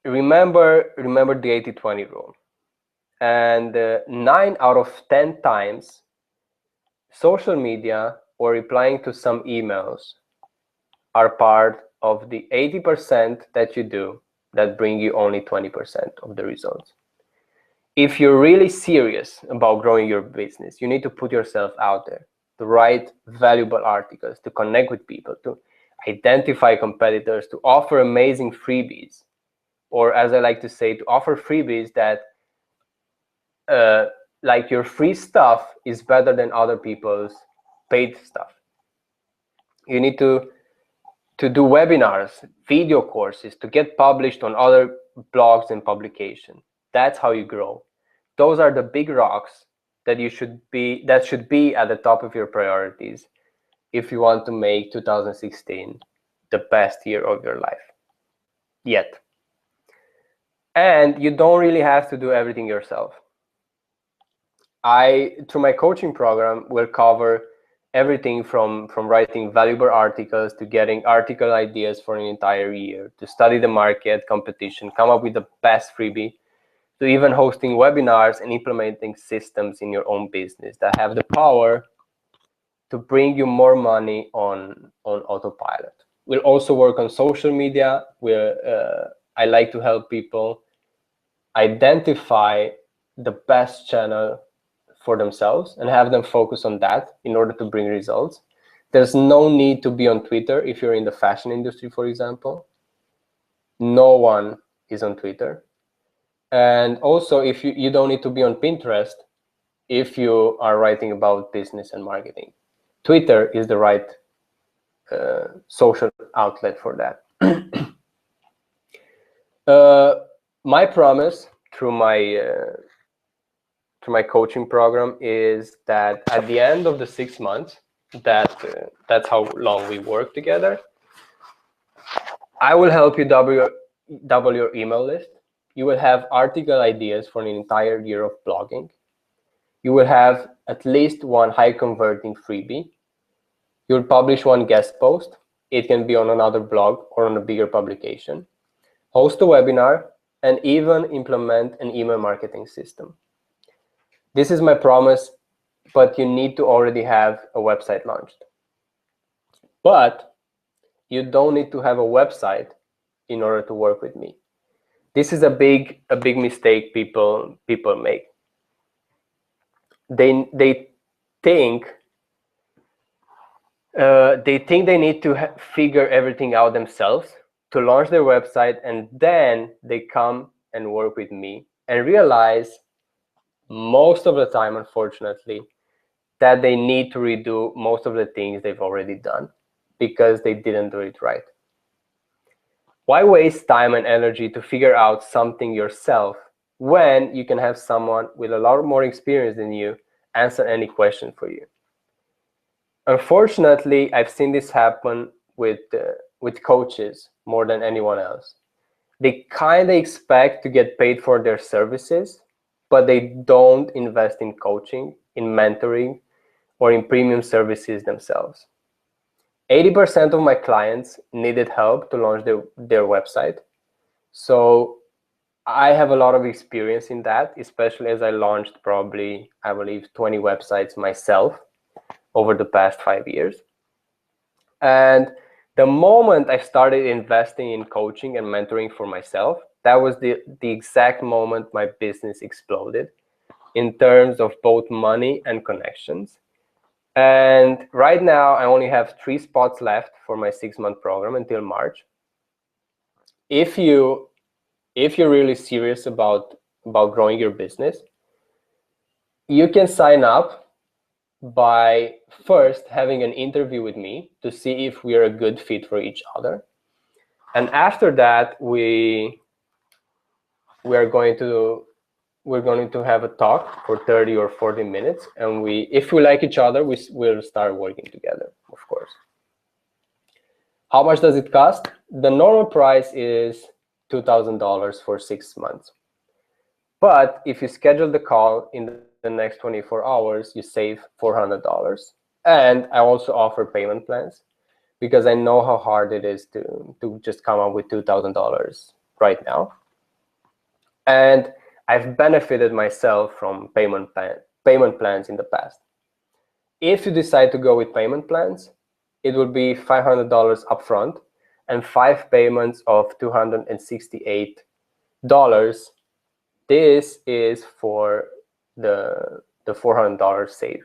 Remember the 80-20 rule. And 9 out of 10 times, social media or replying to some emails are part of the 80% that you do that bring you only 20% of the results. If you're really serious about growing your business, you need to put yourself out there, to write valuable articles, to connect with people, to identify competitors, to offer amazing freebies, or as I like to say, to offer freebies that like your free stuff is better than other people's paid stuff. You need to do webinars, video courses, to get published on other blogs and publications. That's how you grow. Those are the big rocks that should be at the top of your priorities if you want to make 2016 the best year of your life yet. And you don't really have to do everything yourself. Through my coaching program, will cover everything from writing valuable articles to getting article ideas for an entire year, to study the market, competition, come up with the best freebie, to even hosting webinars and implementing systems in your own business that have the power to bring you more money on autopilot. We'll also work on social media, where I like to help people identify the best channel for themselves and have them focus on that in order to bring results. There's no need to be on Twitter if you're in the fashion industry, for example. No one is on Twitter. And also, if you don't need to be on Pinterest if you are writing about business and marketing. Twitter is the right social outlet for that. My promise through my coaching program is that at the end of the 6 months, that's how long we work together, I will help you double your email list. You will have article ideas for an entire year of blogging. You will have at least one high converting freebie. You'll publish one guest post. It can be on another blog or on a bigger publication. Host a webinar and even implement an email marketing system. This is my promise, but you need to already have a website launched. But you don't need to have a website in order to work with me. This is a big mistake people make. They think they need to figure everything out themselves to launch their website, and then they come and work with me and realize most of the time, unfortunately, that they need to redo most of the things they've already done because they didn't do it right. Why waste time and energy to figure out something yourself when you can have someone with a lot more experience than you answer any question for you? Unfortunately, I've seen this happen with coaches more than anyone else. They kind of expect to get paid for their services, but they don't invest in coaching, in mentoring, or in premium services themselves. 80% of my clients needed help to launch their website. So I have a lot of experience in that, especially as I launched probably, I believe, 20 websites myself over the past 5 years. And the moment I started investing in coaching and mentoring for myself, that was the exact moment my business exploded in terms of both money and connections. And right now, I only have 3 spots left for my 6-month program until March. If you're really serious about growing your business, you can sign up by first having an interview with me to see if we are a good fit for each other. And after that, we're going to have a talk for 30 or 40 minutes, and if we like each other, we'll start working together, of course. How much does it cost? The normal price is $2,000 for 6 months. But if you schedule the call in the next 24 hours, you save $400. And I also offer payment plans because I know how hard it is to just come up with $2,000 right now. And I've benefited myself from payment plans in the past. If you decide to go with payment plans, it will be $500 upfront and 5 payments of $268. This is for the $400 save.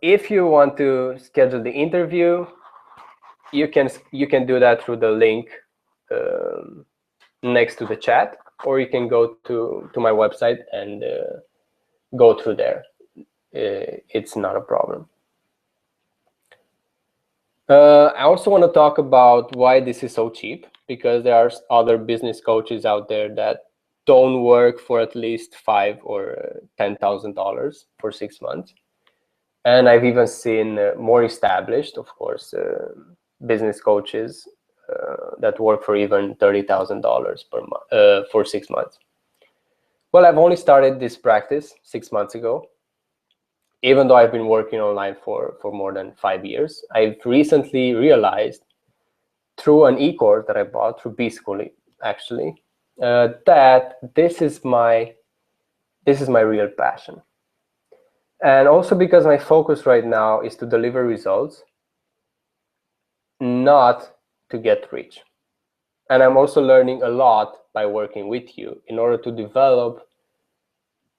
If you want to schedule the interview, you can do that through the link next to the chat, or you can go to my website and go through there. It's not a problem. I also want to talk about why this is so cheap, because there are other business coaches out there that don't work for at least $5,000 or $10,000 for 6 months. And I've even seen more established, of course, business coaches that work for even $30,000 per month for 6 months. Well, I've only started this practice 6 months ago, even though I've been working online for more than 5 years. I've recently realized through an e-course that I bought through B-School, actually, that this is my real passion. And also because my focus right now is to deliver results, not to get rich. And I'm also learning a lot by working with you in order to develop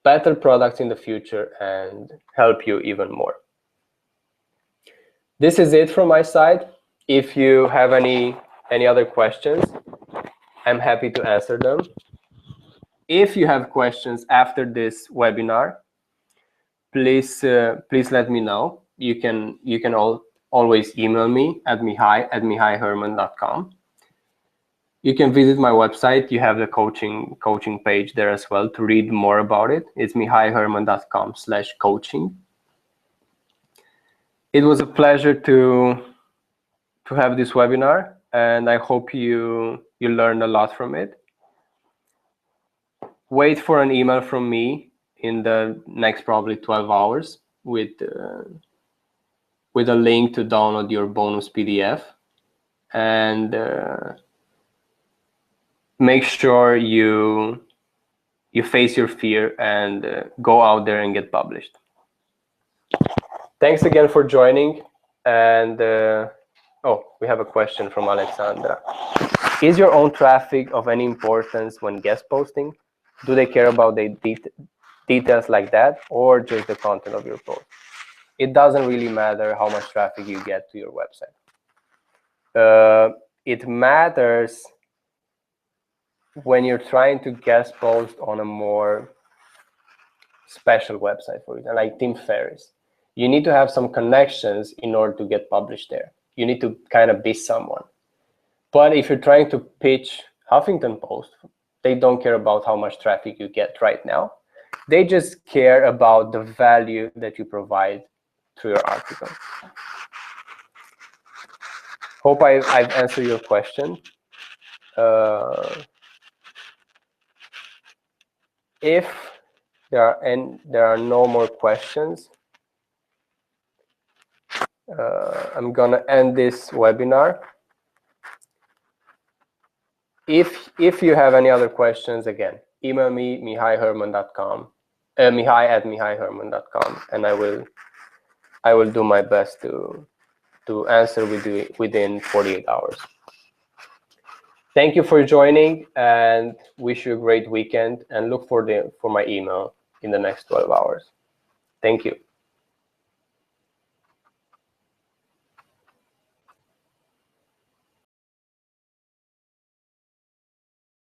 better products in the future and help you even more. This is it from my side. If you have any other questions, I'm happy to answer them. If you have questions after this webinar, please let me know. You can always email me at mihai@mihaiherman.com. You can visit my website. You have the coaching page there as well to read more about it. It's mihaiherman.com/coaching. It was a pleasure to have this webinar, and I hope you learned a lot from it. Wait for an email from me in the next probably 12 hours with a link to download your bonus PDF, and make sure you face your fear and go out there and get published. Thanks again for joining. And oh, we have a question from Alexandra. Is your own traffic of any importance when guest posting? Do they care about the details like that, or just the content of your post? It doesn't really matter how much traffic you get to your website. It matters when you're trying to guest post on a more special website, for example, like Tim Ferriss. You need to have some connections in order to get published there. You need to kind of be someone. But if you're trying to pitch Huffington Post, they don't care about how much traffic you get right now. They just care about the value that you provide through your article. Hope I've answered your question. If there are no more questions, I'm gonna end this webinar. If you have any other questions, again, email me mihaiherman.com, mihai@mihaiherman.com, and I will do my best to answer within 48 hours. Thank you for joining, and wish you a great weekend, and look for my email in the next 12 hours. Thank you.